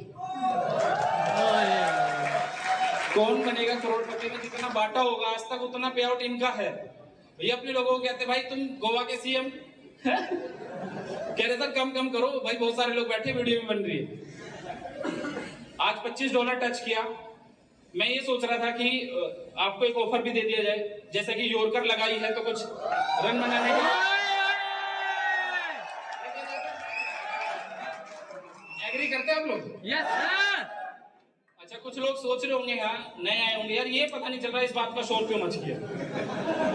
कौन बनेगा करोड़पति में जितना बांटा होगा आज तक उतना पे आउट इनका है। ये अपने लोगों को कहते भाई तुम गोवा के सीएम कह रहे सर कम करो भाई, बहुत सारे लोग बैठे वीडियो भी बन रही है। आज $25 टच किया। मैं ये सोच रहा था कि आपको एक ऑफर भी दे दिया जाए, जैसे कि योरकर लगाई है तो कुछ रन बनाने के एग्री करते हैं आप लोग? Yes sir. अच्छा कुछ लोग सोच रहे होंगे यहाँ नए आए होंगे यार ये पता नहीं चल रहा इस बात का शोर क्यों मच गया,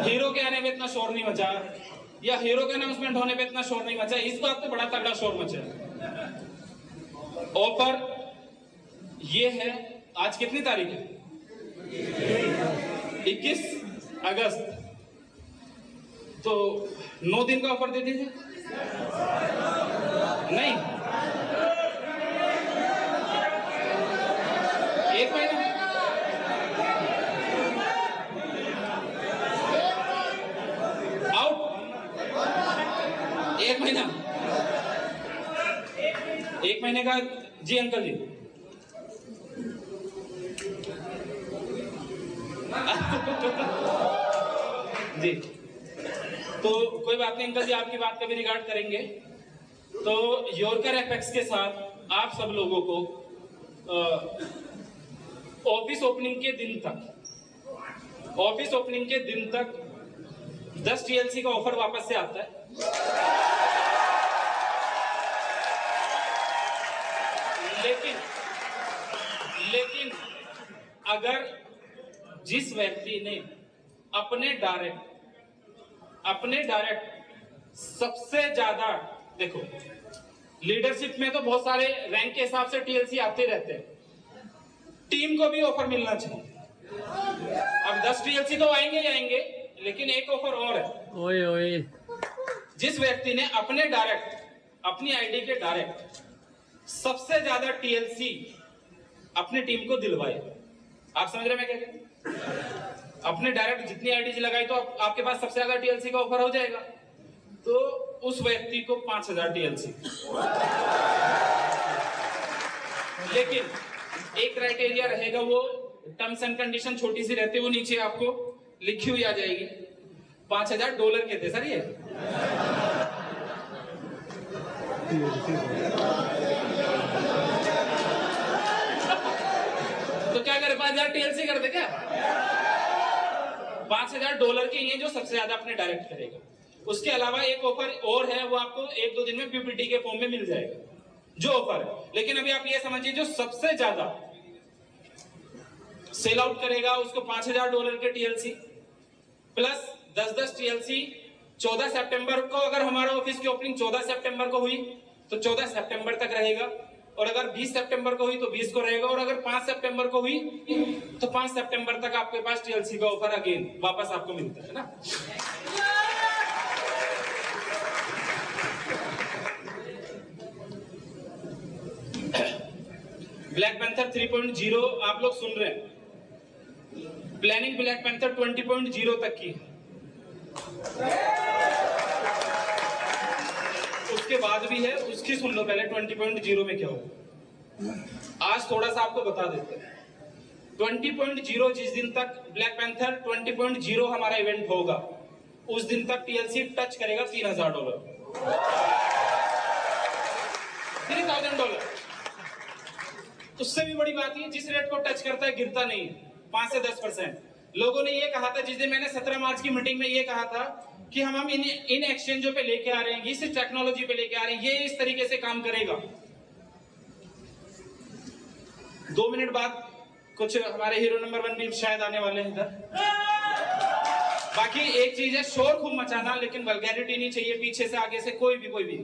हीरो के आने में इतना शोर नहीं मचा या हीरो के अनाउंसमेंट होने पे इतना शोर नहीं मचा। इस बात पे बड़ा तगड़ा शोर मचा। ऑफर ये है, आज कितनी तारीख है? 21 अगस्त। तो 9 दिन का ऑफर दे दीजिए। नहीं, 1 महीना। आउट 1 महीना, 1 महीने का। जी अंकल जी जी तो कोई बात नहीं अंकल जी, आपकी बात का भी रिगार्ड करेंगे। तो योरकर एफएक्स के साथ आप सब लोगों को ऑफिस ओपनिंग के दिन तक 10 टीएलसी का ऑफर वापस से आता है। लेकिन अगर जिस व्यक्ति ने अपने डायरेक्ट सबसे ज्यादा, देखो लीडरशिप में तो बहुत सारे रैंक के हिसाब से टीएलसी आते रहते हैं, टीम को भी ऑफर मिलना चाहिए। अब 10 टीएलसी तो आएंगे ही आएंगे, लेकिन एक ऑफर और है।
ओए ओए,
जिस व्यक्ति ने अपने डायरेक्ट, अपनी आईडी के डायरेक्ट सबसे ज्यादा टीएलसी अपनी टीम को दिलवाए, आप समझ रहे मैं क्या कह रहा हूं? अपने डायरेक्ट जितनी आईडी लगाई तो आपके पास सबसे ज्यादा टीएलसी का ऑफर हो जाएगा, तो उस व्यक्ति को 5000 टीएलसी। लेकिन एक क्राइटेरिया रहेगा, वो टर्म्स एंड कंडीशन छोटी सी रहती है, वो नीचे आपको लिखी हुई आ जाएगी। $5000 के थे सर ये। तो क्या करे, 5000 टीएलसी कर दे क्या? $5000 के ये जो सबसे ज्यादा अपने डायरेक्ट करेगा। उसके अलावा एक ऑफर और है, वो आपको 1-2 दिन में पीपीटी के फॉर्म में मिल जाएगा जो ऑफर है। लेकिन अभी आप ये समझिए, जो सबसे ज्यादा सेल आउट करेगा उसको $5000 के टीएलसी प्लस 10-10 टीएलसी। 14 सितंबर को अगर हमारा ऑफिस की ओपनिंग 14 सितंबर को हुई तो 14 सितंबर तक रहेगा, और अगर 20 सितंबर को हुई तो 20 को रहेगा, और अगर 5 सितंबर को हुई तो 5 सितंबर तक आपके पास टीएलसी का ऑफर अगेन वापस आपको मिलता है ना। ब्लैक पैंथर 3.0 आप लोग सुन रहे हैं, प्लानिंग ब्लैक पैंथर 20.0 तक की, उसके बाद भी है, उसकी सुन लो पहले 20.0 में क्या होगा। आज थोड़ा सा आपको बता देते हैं। 20.0 जिस दिन तक ब्लैक पैंथर 20.0 हमारा इवेंट होगा, उस दिन तक टीएलसी टच करेगा $3000। $3000। उससे भी बड़ी बात है, जिस रेट को टच करता है गिरता नहीं है, 5 से 10%। लोगों ने ये कहा था, जिस दिन मैंने 17 मार्च की मीटिंग में ये कहा था कि हम इन एक्सचेंजों पे लेके आ रहे हैं, इस टेक्नोलॉजी पे लेके आ रहे हैं, ये इस तरीके से काम करेगा। 2 मिनट बाद कुछ हमारे हीरो नंबर 1 भी शायद आने वाले हैं इधर। बाकी एक चीज है, शोर खूब मचाना, लेकिन वल्गैरिटी नहीं चाहिए पीछे से आगे से कोई भी।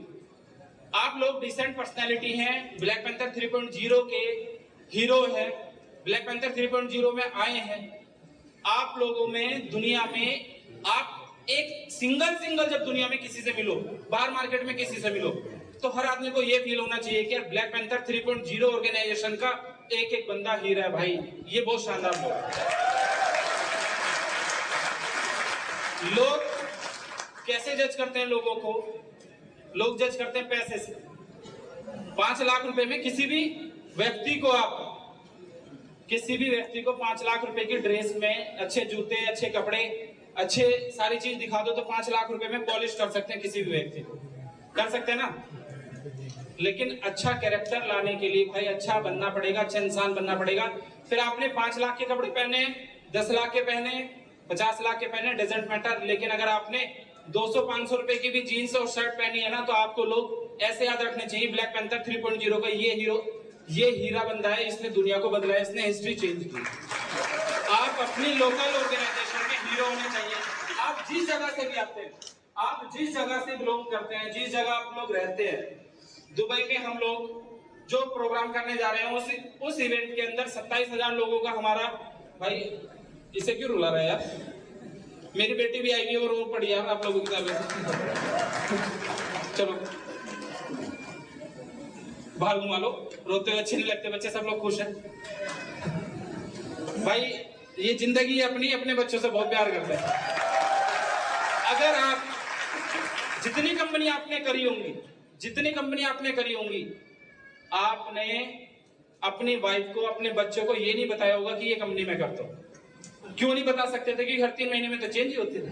आप लोग डिसेंट पर्सनैलिटी हैं, ब्लैक पैंथर 3.0 के हीरो हैं, ब्लैक पैंथर 3.0 में आए हैं। आप लोगों में दुनिया में आप एक सिंगल जब दुनिया में किसी से मिलो, बाहर मार्केट में किसी से मिलो, तो हर आदमी को यह फील होना चाहिए कि यार ब्लैक पैंथर 3.0 ऑर्गेनाइजेशन का एक बंदा हीरा है भाई, ये बहुत शानदार लोग कैसे जज करते हैं लोगों को? लोग जज करते हैं पैसे से। 5 लाख रुपए में किसी भी व्यक्ति को 5 लाख रुपए की ड्रेस में अच्छे जूते, अच्छे कपड़े, अच्छे सारी चीज दिखा दो तो 5 लाख रुपए में पॉलिश कर सकते हैं किसी भी व्यक्ति को, कर सकते हैं ना। लेकिन अच्छा कैरेक्टर लाने के लिए भाई अच्छा बनना पड़ेगा, अच्छा इंसान बनना पड़ेगा। फिर आपने 5 लाख के कपड़े पहने, 10 लाख के पहने, 50 लाख के पहने, डजंट मैटर। लेकिन अगर आपने 200-500 रुपए की भी जीन्स और शर्ट पहनी है ना, तो आपको लोग ऐसे याद रखने चाहिए, ब्लैक पैंथर 3.0 का ये हीरो, ये हीरा बंदा है, इसने दुनिया को बदला है, इसने हिस्ट्री चेंज की। आप अपनी लोकल ऑर्गेनाइजेशन में हीरो होने चाहिए। आप जिस जगह से भी आते हैं, आप जिस जगह से बिलोंग करते हैं, जिस जगह आप लोग रहते हैं, दुबई में हम लोग जो प्रोग्राम करने जा रहे हैं, उस इवेंट के अंदर 27,000 लोगों का हमारा, भाई इसे क्यों रुला रहा है यार? मेरी बेटी भी आई हुई है और वो पढ़ी यार आप लोगों की तरफ। चलो बाहर घुमा लो, रोते हुए अच्छे नहीं लगते बच्चे, सब लोग खुश हैं। भाई ये जिंदगी अपनी, अपने बच्चों से बहुत प्यार करते हैं। अगर आप जितनी कंपनी आपने करी होंगी, आपने अपनी वाइफ को, अपने बच्चों को ये नहीं बताया होगा कि ये कंपनी में करता हूं। क्यों नहीं बता सकते थे? कि हर 3 महीने में तो चेंज ही होती थी,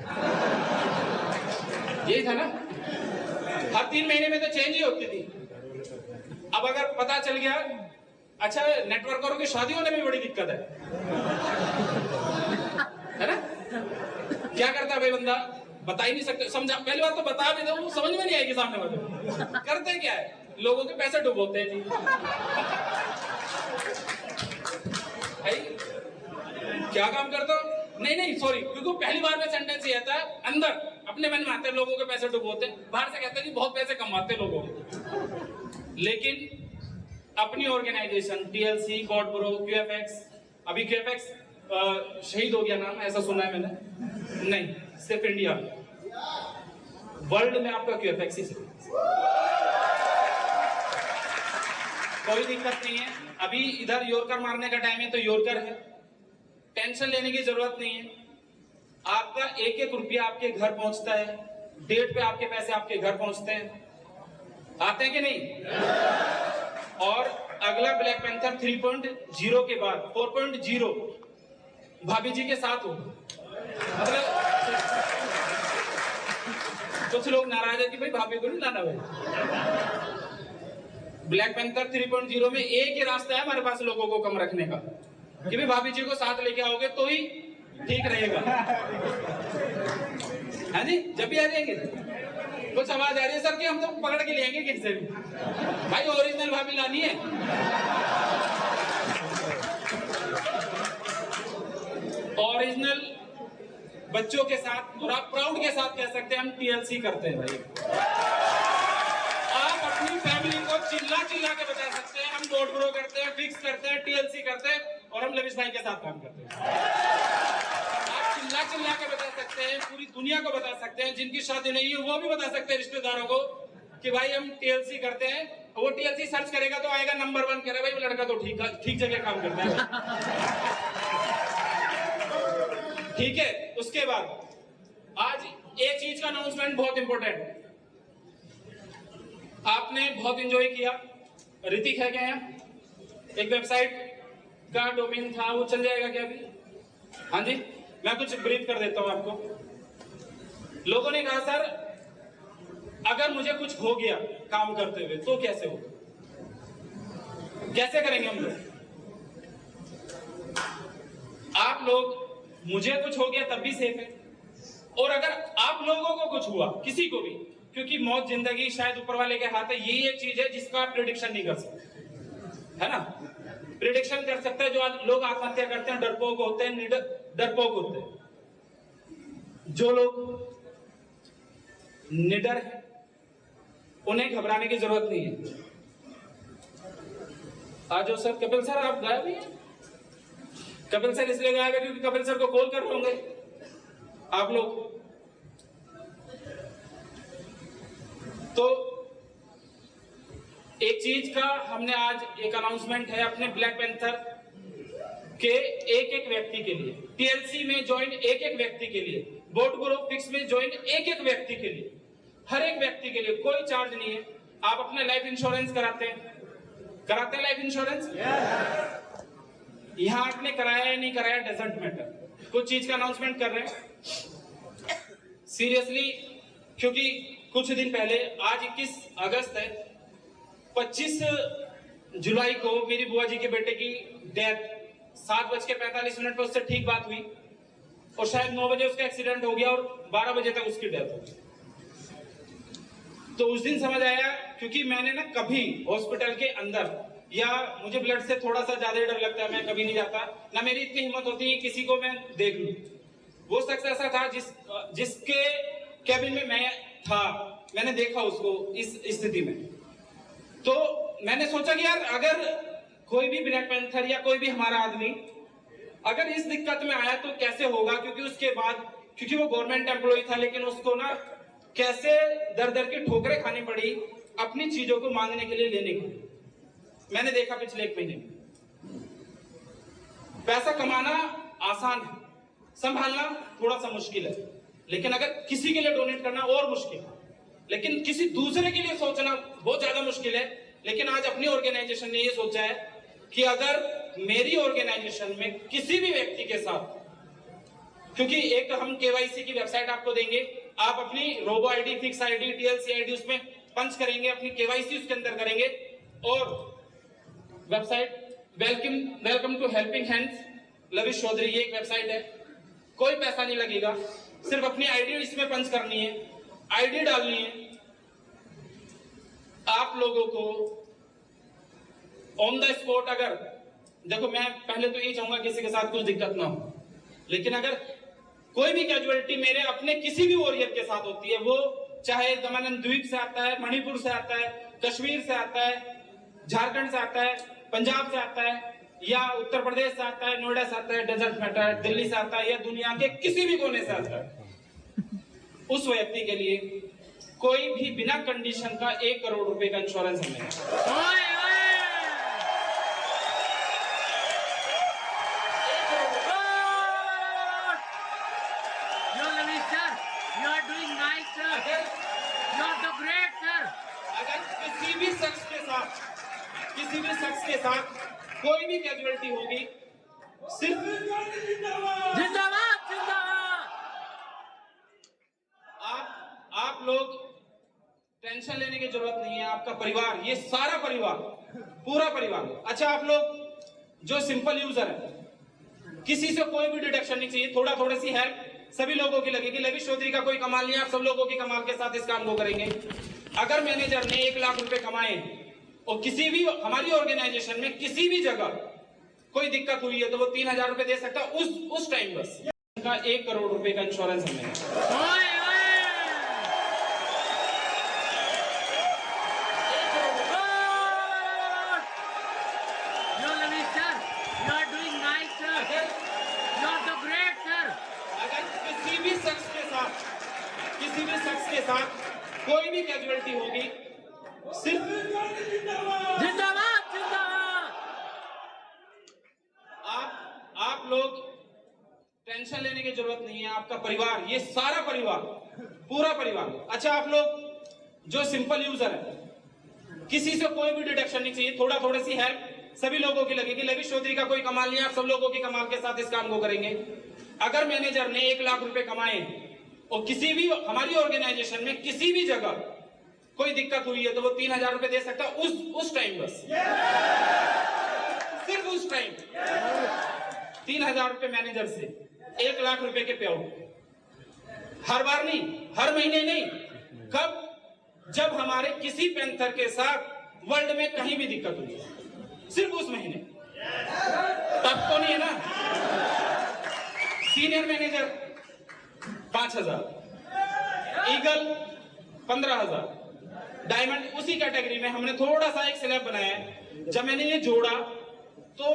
यही था ना, हर 3 महीने में तो चेंज ही होती थी। अब अगर पता चल गया, अच्छा नेटवर्करों की शादी होने में बड़ी दिक्कत है ना? क्या करता है भाई बंदा, बता ही नहीं सकते। समझा, पहली बात तो बता भी दो, समझ में नहीं आएगी सामने वाले। करते क्या है, लोगों के पैसे डुबोते हैं जी। भाई क्या काम करते हो? नहीं सॉरी, क्योंकि पहली बार में सेंटेंस ये आता है, अंदर अपने मन में आते हैं लोगों के पैसे डुबोते, बाहर से कहते हैं जी बहुत पैसे कमाते लोगों। लेकिन अपनी ऑर्गेनाइजेशन टीएलसी, कॉडब्रो, क्यूएफएक्स, अभी क्यूएफएक्स शहीद हो गया नाम, ऐसा सुना है मैंने। नहीं, सिर्फ इंडिया में, वर्ल्ड में आपका QFX से कोई दिक्कत नहीं है। अभी इधर यॉर्कर मारने का टाइम है तो यॉर्कर है, टेंशन लेने की जरूरत नहीं है। आपका एक एक रुपया आपके घर पहुंचता है, डेट पे आपके पैसे आपके घर पहुंचते हैं, आते हैं कि नहीं? और अगला ब्लैक पैंथर 3.0 के बाद 4.0 भाभी जी के साथ हो। मतलब कुछ लोग नाराज है कि भाई भाभी को नहीं लाना भाई। ब्लैक पैंथर 3.0 में एक ही रास्ता है हमारे पास लोगों को कम रखने का, कि भाई भाभी जी को साथ लेके आओगे तो ही ठीक रहेगा। हाँ जी, जब भी आ जाएंगे कुछ आवाज आ रही है सर कि हम तो पकड़ के ले आएंगे किससे भी, भाई ओरिजिनल भाभी लानी है। ओरिजिनल बच्चों के साथ, और आप प्राउड के साथ कह सकते हैं हम TLC करते हैं भाई। आप अपनी फैमिली को चिल्ला चिल्ला के बता सकते हैं हम बोर्ड ग्रो करते हैं, फिक्स करते हैं, TLC करते हैं, और हम लविश भाई के साथ काम करते हैं। आप चिल्ला चिल्ला के बता सकते हैं, पूरी दुनिया को बता सकते हैं, जिनकी शादी नहीं है वो भी बता सकते हैं रिश्तेदारों को कि भाई हम TLC करते हैं। वो TLC सर्च करेगा तो आएगा नंबर 1, कह रहा भाई वो लड़का तो ठीक जगह काम करता है। ठीक है, उसके बाद आज एक चीज का अनाउंसमेंट बहुत इंपॉर्टेंट, आपने बहुत एंजॉय किया। ऋतिक है क्या यहाँ? एक वेबसाइट का डोमेन था, वो चल जाएगा क्या अभी? हाँ जी, मैं कुछ ब्रीफ कर देता हूं आपको। लोगों ने कहा सर अगर मुझे कुछ हो गया काम करते हुए तो कैसे होगा, कैसे करेंगे हम लोग? आप लोग, मुझे कुछ हो गया तब भी सेफ है, और अगर आप लोगों को कुछ हुआ, किसी को भी, क्योंकि मौत जिंदगी शायद ऊपर वाले के हाथ है, यही एक चीज है जिसका आप प्रिडिक्शन नहीं कर सकते, है ना? प्रिडिक्शन कर सकते हैं जो लोग आत्महत्या करते हैं, डरपोक होते हैं, डरपोक होते हैं। जो लोग निडर है उन्हें घबराने की जरूरत नहीं है। आज सर कपिल सर आप गायब ही हैं। कपिल सर इसलिए गायब है क्योंकि कपिल सर को कॉल कर रहे होंगे आप लोग। तो एक चीज का हमने आज एक अनाउंसमेंट है अपने ब्लैक पैंथर के एक एक व्यक्ति के लिए, TLC में ज्वाइन एक एक व्यक्ति के लिए, बोर्ड ग्रुप फिक्स में ज्वाइन एक एक व्यक्ति के लिए, हर एक व्यक्ति के लिए कोई चार्ज नहीं है। आप अपना लाइफ इंश्योरेंस कराते हैं लाइफ इंश्योरेंस? यहां आपने कराया या नहीं कराया डजंट मैटर। कुछ चीज का अनाउंसमेंट कर रहे हैं सीरियसली, क्योंकि कुछ दिन पहले, आज 21 अगस्त है, 25 जुलाई को मेरी बुआ जी के बेटे की डेथ 7:45 पे उससे ठीक बात हुई, और शायद 9 बजे उसका एक्सीडेंट हो गया और 12 बजे तक उसकी डेथ हो गई। तो उस दिन समझ आया, क्योंकि मैंने ना कभी हॉस्पिटल के अंदर, या मुझे ब्लड से थोड़ा सा ज्यादा डर लगता है, मैं कभी नहीं जाता, ना मेरी इतनी हिम्मत होती है किसी को मैं देख लूं। वो शख्स ऐसा था जिसके कैबिन में मैं था, मैंने देखा उसको इस स्थिति में। तो मैंने सोचा कि यार अगर कोई भी ब्लैक पैंथर या कोई भी हमारा आदमी अगर इस दिक्कत में आया तो कैसे होगा, क्योंकि उसके बाद, क्योंकि वो गवर्नमेंट एम्प्लॉय था, लेकिन उसको ना कैसे दर दर की ठोकरें खानी पड़ी अपनी चीजों को मांगने के लिए, लेने के लिए। मैंने देखा पिछले 1 महीने में पैसा कमाना आसान है, संभालना थोड़ा सा मुश्किल है, लेकिन अगर किसी के लिए डोनेट करना और मुश्किल है, लेकिन किसी दूसरे के लिए सोचना बहुत ज्यादा मुश्किल है। लेकिन आज अपनी ऑर्गेनाइजेशन ने ये सोचा है कि अगर मेरी ऑर्गेनाइजेशन में किसी भी व्यक्ति के साथ, क्योंकि एक हम KYC की वेबसाइट आपको देंगे, आप अपनी robo ID, fix ID, TLC ID उसमें पंच करेंगे, अपनी KYC उसके अंदर करेंगे, और website welcome to helping hands Lavish Chaudhary, ये एक वेबसाइट है, कोई पैसा नहीं लगेगा, सिर्फ अपनी आईडी इसमें पंच करनी है, आईडी डालनी है। आप लोगों को ऑन द स्पॉट, अगर देखो, मैं पहले तो यही चाहूंगा किसी के साथ कुछ दिक्कत ना हो, लेकिन अगर कोई भी कैजुअलिटी मेरे अपने किसी भी वॉरियर के साथ होती है, वो चाहे दमन द्वीप से आता है, मणिपुर से आता है, कश्मीर से आता है, झारखंड से आता है, पंजाब से आता है, या उत्तर प्रदेश से आता है, नोएडा से आता है, डजंट मैटर, दिल्ली से आता है या दुनिया के किसी भी कोने से आता है, उस व्यक्ति के लिए कोई भी बिना कंडीशन का 1 करोड़ रुपए का इंश्योरेंस हमें किसी भी शख्स के साथ कोई भी कैजुअलिटी होगी, सिर्फ जिंदाबाद जिंदाबाद। आप लोग टेंशन लेने की जरूरत नहीं है। आपका परिवार, ये सारा परिवार, पूरा परिवार। अच्छा, आप लोग जो सिंपल यूजर है, किसी से कोई भी डिडक्शन नहीं चाहिए। थोड़ी सी हेल्प सभी लोगों की लगेगी। लवी चौधरी का कोई कमाल नहीं है, आप सब लोगों की कमाल के साथ इस काम को करेंगे। अगर मैनेजर ने 1 लाख रुपए कमाए और किसी भी हमारी ऑर्गेनाइजेशन में किसी भी जगह कोई दिक्कत हुई है तो वो 3,000 रुपए दे सकता है उस टाइम। बस का 1 करोड़ रुपए का इंश्योरेंस हमें किसी भी शख्स के साथ कोई भी कैजुअलिटी होगी, सिर्फ जिंदाबाद जिंदाबाद। आप लोग टेंशन लेने की जरूरत नहीं है। आपका परिवार, ये सारा परिवार, पूरा परिवार। अच्छा, आप लोग जो सिंपल यूजर है, किसी से कोई भी डिडक्शन नहीं चाहिए। थोड़ी सी हेल्प सभी लोगों की लगेगी। लवी चौधरी का कोई कमाल नहीं है, आप सब लोगों की कमाल के साथ इस काम को करेंगे। अगर मैनेजर ने 1 लाख रुपए कमाए और किसी भी हमारी ऑर्गेनाइजेशन में किसी भी जगह कोई दिक्कत हुई है तो वो 3,000 रुपए दे सकता है उस टाइम। बस सिर्फ उस टाइम 3,000 रुपए मैनेजर से 1 लाख रुपए के पे आउट। हर बार नहीं, हर महीने नहीं। कब? जब हमारे किसी पैंथर के साथ वर्ल्ड में कहीं भी दिक्कत हुई, सिर्फ उस महीने। तब तो नहीं है ना। सीनियर मैनेजर 5,000, ईगल 15,000, डायमंड उसी कैटेगरी में हमने थोड़ा सा एक स्लैब बनाया है। जब मैंने ये जोड़ा तो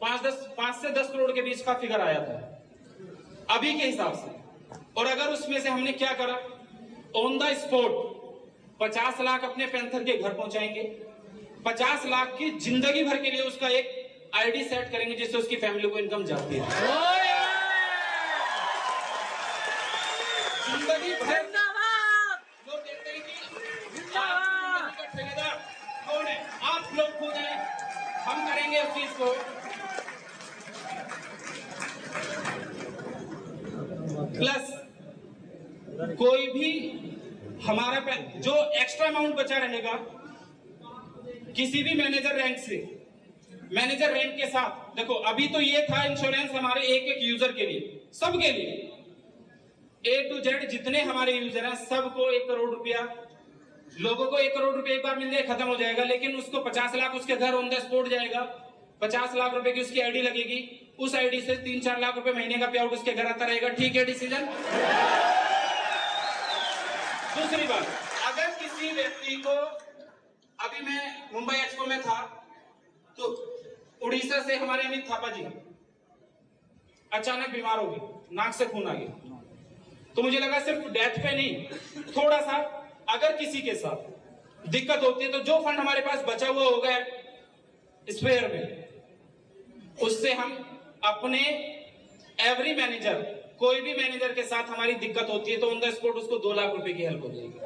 5 से 10 करोड़ के बीच का फिगर आया था अभी के हिसाब से। और अगर उसमें से हमने क्या करा, ऑन द स्पॉट 50 लाख अपने पैंथर के घर पहुंचाएंगे, 50 लाख की जिंदगी भर के लिए उसका एक आईडी सेट करेंगे जिससे उसकी फैमिली को इनकम जाती है। जिंदगी भर लोग कहते हैं कि का ठेकेदार कौन है, आप लोग खुद हैं। हम करेंगे उस चीज को। प्लस कोई भी हमारा जो एक्स्ट्रा अमाउंट बचा रहेगा, किसी भी मैनेजर रैंक से, मैनेजर रैंक के साथ, देखो अभी तो ये था इंश्योरेंस हमारे एक यूजर के लिए, सबके लिए A to Z जितने हमारे यूजर हैं सबको 1 करोड़ रुपया, लोगों को 1 करोड़ रुपया एक बार मिल जाए खत्म हो जाएगा। लेकिन उसको 50 लाख उसके घर ऑन द स्पॉट जाएगा, 50 लाख रुपए की उसकी आईडी लगेगी, उस आईडी से 3-4 लाख रुपए महीने का पे आउट उसके घर आता रहेगा। ठीक है डिसीजन। दूसरी बात, अगर किसी व्यक्ति को, अभी मैं मुंबई एक्सपो में था तो उड़ीसा से हमारे अमित थापा जी अचानक बीमार हो गए, नाक से खून आ गया। तो मुझे लगा सिर्फ डेथ पे नहीं, थोड़ा सा अगर किसी के साथ दिक्कत होती है तो जो फंड हमारे पास बचा हुआ होगा स्पेयर में, उससे हम अपने एवरी मैनेजर, कोई भी मैनेजर के साथ हमारी दिक्कत होती है तो ऑन द स्पॉट उसको 2 लाख रुपए की हेल्प हो जाएगी।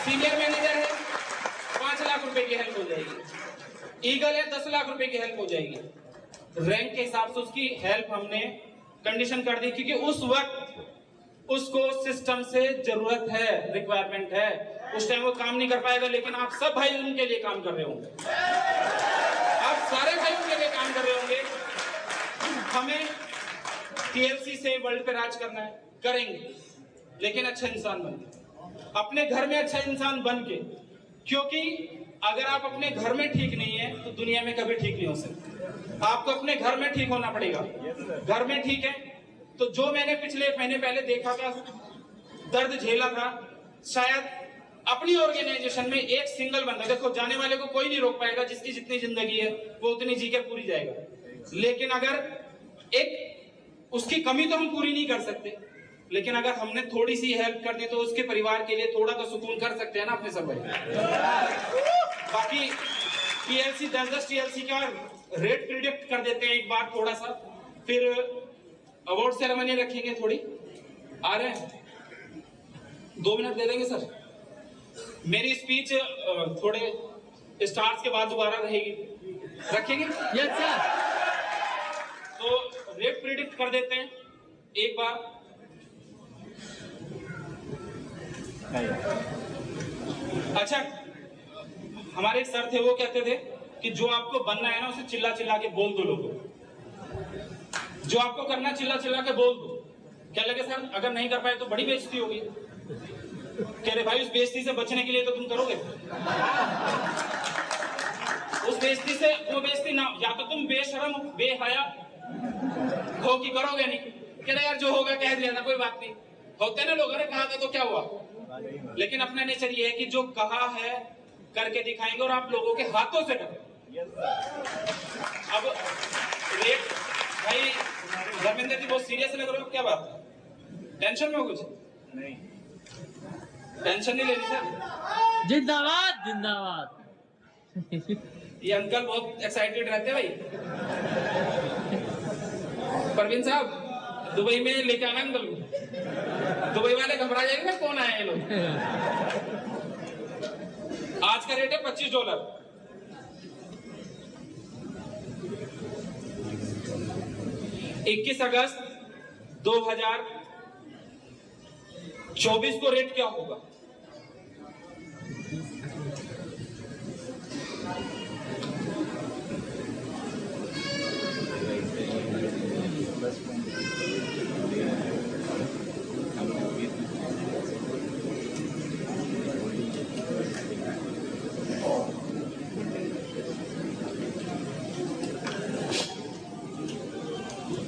सीनियर मैनेजर है 5 लाख रुपए की हेल्प हो जाएगी, ईगल है 10 लाख रुपए की हेल्प हो जाएगी। रैंक के हिसाब से उसकी हेल्प हमने कंडीशन कर दी, क्योंकि उस वक्त उसको सिस्टम से जरूरत है, रिक्वायरमेंट है। उस टाइम वो काम नहीं कर पाएगा, लेकिन आप सब भाई उनके लिए काम कर रहे होंगे, आप सारे भाई उनके लिए काम कर रहे होंगे। हमें TLC से वर्ल्ड पे राज करना है, करेंगे, लेकिन अच्छा इंसान बन के, अपने घर में अच्छा इंसान बन के। क्योंकि अगर आप अपने घर में ठीक नहीं है तो दुनिया में कभी ठीक नहीं हो सकता। आपको अपने घर में ठीक होना पड़ेगा। घर में ठीक है तो जो मैंने पिछले 1 महीने पहले देखा था, दर्द झेला था, शायद अपनी ऑर्गेनाइजेशन में एक सिंगल बंदा, देखो जाने वाले को कोई नहीं रोक पाएगा, जिसकी जितनी जिंदगी है वो उतनी जी के पूरी जाएगा, लेकिन अगर एक उसकी कमी तो हम पूरी नहीं कर सकते, लेकिन अगर हमने थोड़ी सी हेल्प कर दी तो उसके परिवार के लिए थोड़ा तो सुकून कर सकते हैं ना अपने सब भाई। बाकी टीएलसी 10-10 टीएलसी का रेट प्रिडिक्ट कर देते हैं एक बार थोड़ा सा, फिर अवार्ड सेरेमनी रखेंगे, थोड़ी आ रहे हैं, 2 मिनट दे देंगे सर। मेरी स्पीच थोड़े स्टार्स के बाद दोबारा रहेगी, रखेंगे?
Yes sir.
तो रेट प्रिडिक्ट कर देते हैं एक बार। अच्छा, हमारे एक सर थे, वो कहते थे कि जो आपको बनना है ना उसे चिल्ला चिल्ला के बोल दो लोगों, जो आपको करना चिल्ला चिल्ला के बोल दो। क्या लगे सर, अगर नहीं कर पाए तो बड़ी बेइज्जती होगी। कह रहे भाई उस बेइज्जती से बचने के लिए तो तुम करोगे, उस बेइज्जती से, वो बेइज्जती ना, या तो तुम बेशरम बेहया हो कि करोगे नहीं। कह रहे यार जो होगा कह दिया ना, कोई बात नहीं, होते ना लोग, अरे कहा था तो क्या हुआ। लेकिन अपना नेचर ये है कि जो कहा है करके दिखाएंगे, और आप लोगों के हाथों से करो। अब रेट भाई धर्मेंद्र जी बहुत सीरियस लग रहे हो, क्या बात है, टेंशन में हो कुछ? नहीं, टेंशन नहीं लेनी सर।
जिंदाबाद जिंदाबाद।
ये अंकल बहुत एक्साइटेड रहते हैं भाई। परवीन साहब दुबई में लेके आना अंकल, दुबई वाले घबरा जाएंगे कौन आए हैं लोग। आज का रेट है $25। अगस्त 2024 को रेट क्या होगा?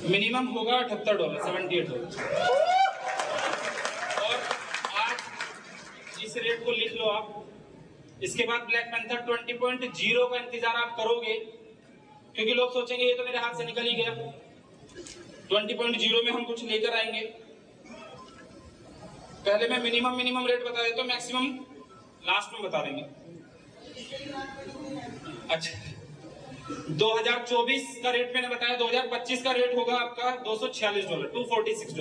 मिनिमम होगा $78, $78। और आज इस रेट को लिख लो आप। इसके बाद ब्लैक पैंथर 20.0 का इंतजार आप करोगे, क्योंकि लोग सोचेंगे ये तो मेरे हाथ से निकल ही गया। 20.0 में हम कुछ लेकर आएंगे। पहले मैं मिनिमम रेट बता देता हूँ, मैक्सिमम लास्ट में बता देंगे। अच्छा, 2024 का रेट मैंने बताया, 2025 का रेट होगा आपका $246, $246।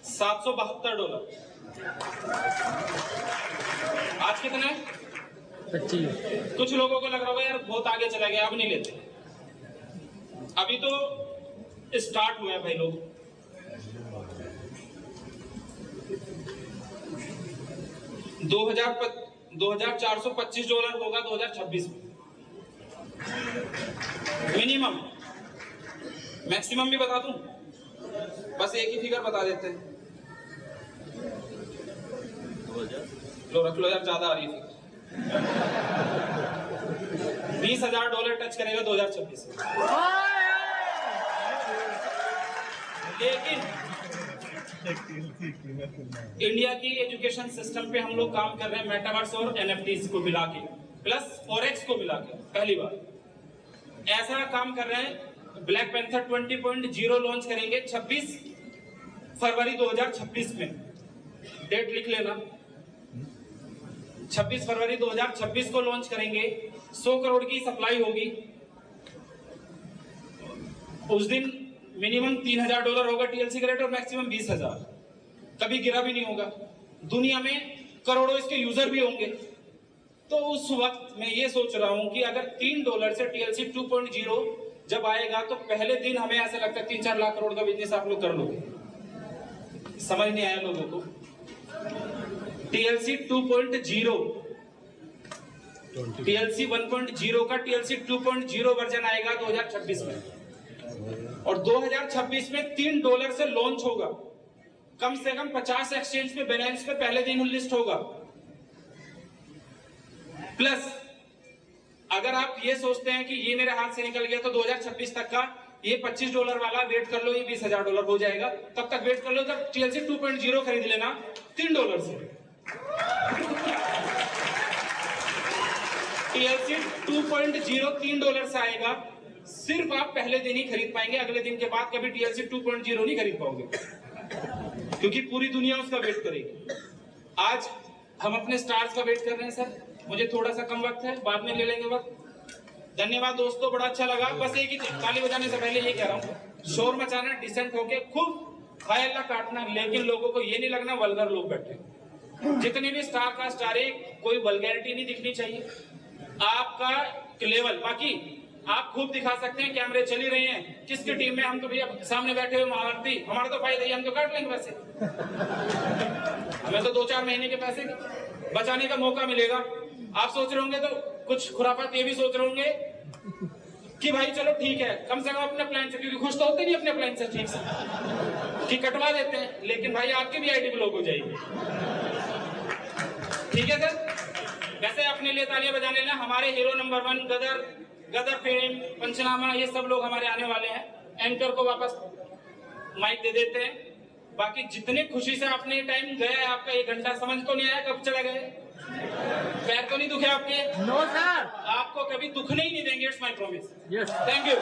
$772। आज कितना है?
25।
कुछ लोगों को लग रहा होगा यार बहुत आगे चला गया, अब नहीं लेते, अभी तो स्टार्ट हुआ है भाई लोग। $2,425 होगा 2026 में मिनिमम। मैक्सिमम भी बता दूं, बस एक ही फिगर बता देते हैं। लो रख लो यार, ज्यादा आ रही है। $20,000 टच करेगा 2026 में। लेकिन इंडिया की एजुकेशन सिस्टम पे हम लोग काम कर रहे हैं मेटावर्स और एनएफटीज को मिला के, प्लस फॉरेक्स को मिला के, पहली बार ऐसा काम कर रहे हैं। ब्लैक पैंथर 20.0 लॉन्च करेंगे 26 फरवरी 2026 में, डेट लिख लेना। 26 फरवरी 2026 को लॉन्च करेंगे। 100 करोड़ की सप्लाई होगी। उस दिन मिनिमम $3,000 होगा टीएलसी का रेट, और मैक्सिमम 20,000। कभी गिरा भी नहीं होगा। दुनिया में करोड़ों इसके यूजर भी होंगे। तो उस वक्त मैं ये सोच रहा हूं कि अगर $3 से टीएलसी 2.0 जब आएगा तो पहले दिन हमें ऐसा लगता है 3-4 लाख करोड़ का बिजनेस आप लोग कर लोगे। समझ नहीं आया लोगों को? टीएलसी 2.0, टीएलसी 1.0 का टीएलसी 2.0 वर्जन आएगा 2026 में, और 2026 में $3 से लॉन्च होगा। कम से कम 50 एक्सचेंज पे, बैलेंस पे पहले दिन लिस्ट होगा। प्लस अगर आप ये सोचते हैं कि ये मेरे हाथ से निकल गया तो 2026 तक का ये $25 वाला वेट कर लो, ये $20,000 हो जाएगा। तब तक वेट कर लो, जब TLC 2.0 खरीद लेना $3 से। TLC 2.0 $3 से आएगा। सिर्फ आप पहले दिन ही खरीद पाएंगे, अगले दिन के बाद कभी TLC 2.0 नहीं खरीद पाओगे, क्योंकि पूरी दुनिया उसका वेट करेगी। आज हम अपने स्टार्स का वेट कर रहे हैं सर, मुझे थोड़ा सा कम वक्त है, बाद में ले लेंगे वक्त। धन्यवाद दोस्तों, बड़ा अच्छा लगा। बस एक ही ताली बजाने से पहले ये कह रहा हूँ, शोर मचाना, डिसेंट होके खूब हाय अल्लाह काटना, लेकिन लोगों को ये नहीं लगना वल्गर लोग बैठे। जितने भी स्टार का स्टार है, कोई वल्गैरिटी नहीं दिखनी चाहिए, आपका लेवल। बाकी आप खूब दिखा सकते हैं, कैमरे चल ही रहे हैं, किसकी टीम में, हम तो भैया सामने बैठे हुए महारथी, हमारा तो फायदा ही, हम तो काट लेंगे पैसे, हमें तो 2-4 महीने के पैसे बचाने का मौका मिलेगा। आप सोच रहे होंगे तो कुछ खुराफात ये भी सोच रहे होंगे कि भाई चलो ठीक है, कम से कम अपने प्लान से, क्योंकि खुश तो होते नहीं अपने प्लान से ठीक से, कि कटवा देते हैं, लेकिन भाई आपकी भी आईडी ब्लॉक हो जाएगी। ठीक है सर, वैसे अपने लिए तालियां बजाने लेना। हमारे हीरो नंबर 1 गदर फेम, पंचनामा, ये सब लोग हमारे आने वाले हैं। एंकर को वापस माइक दे देते हैं। बाकी जितने खुशी से आपने टाइम गया है आपका, 1 घंटा समझ तो नहीं आया कब चला गया, पैर तो नहीं दुखे आपके?
नो सर,
आपको कभी दुखने ही नहीं देंगे, it's my promise.
Yes,
thank you.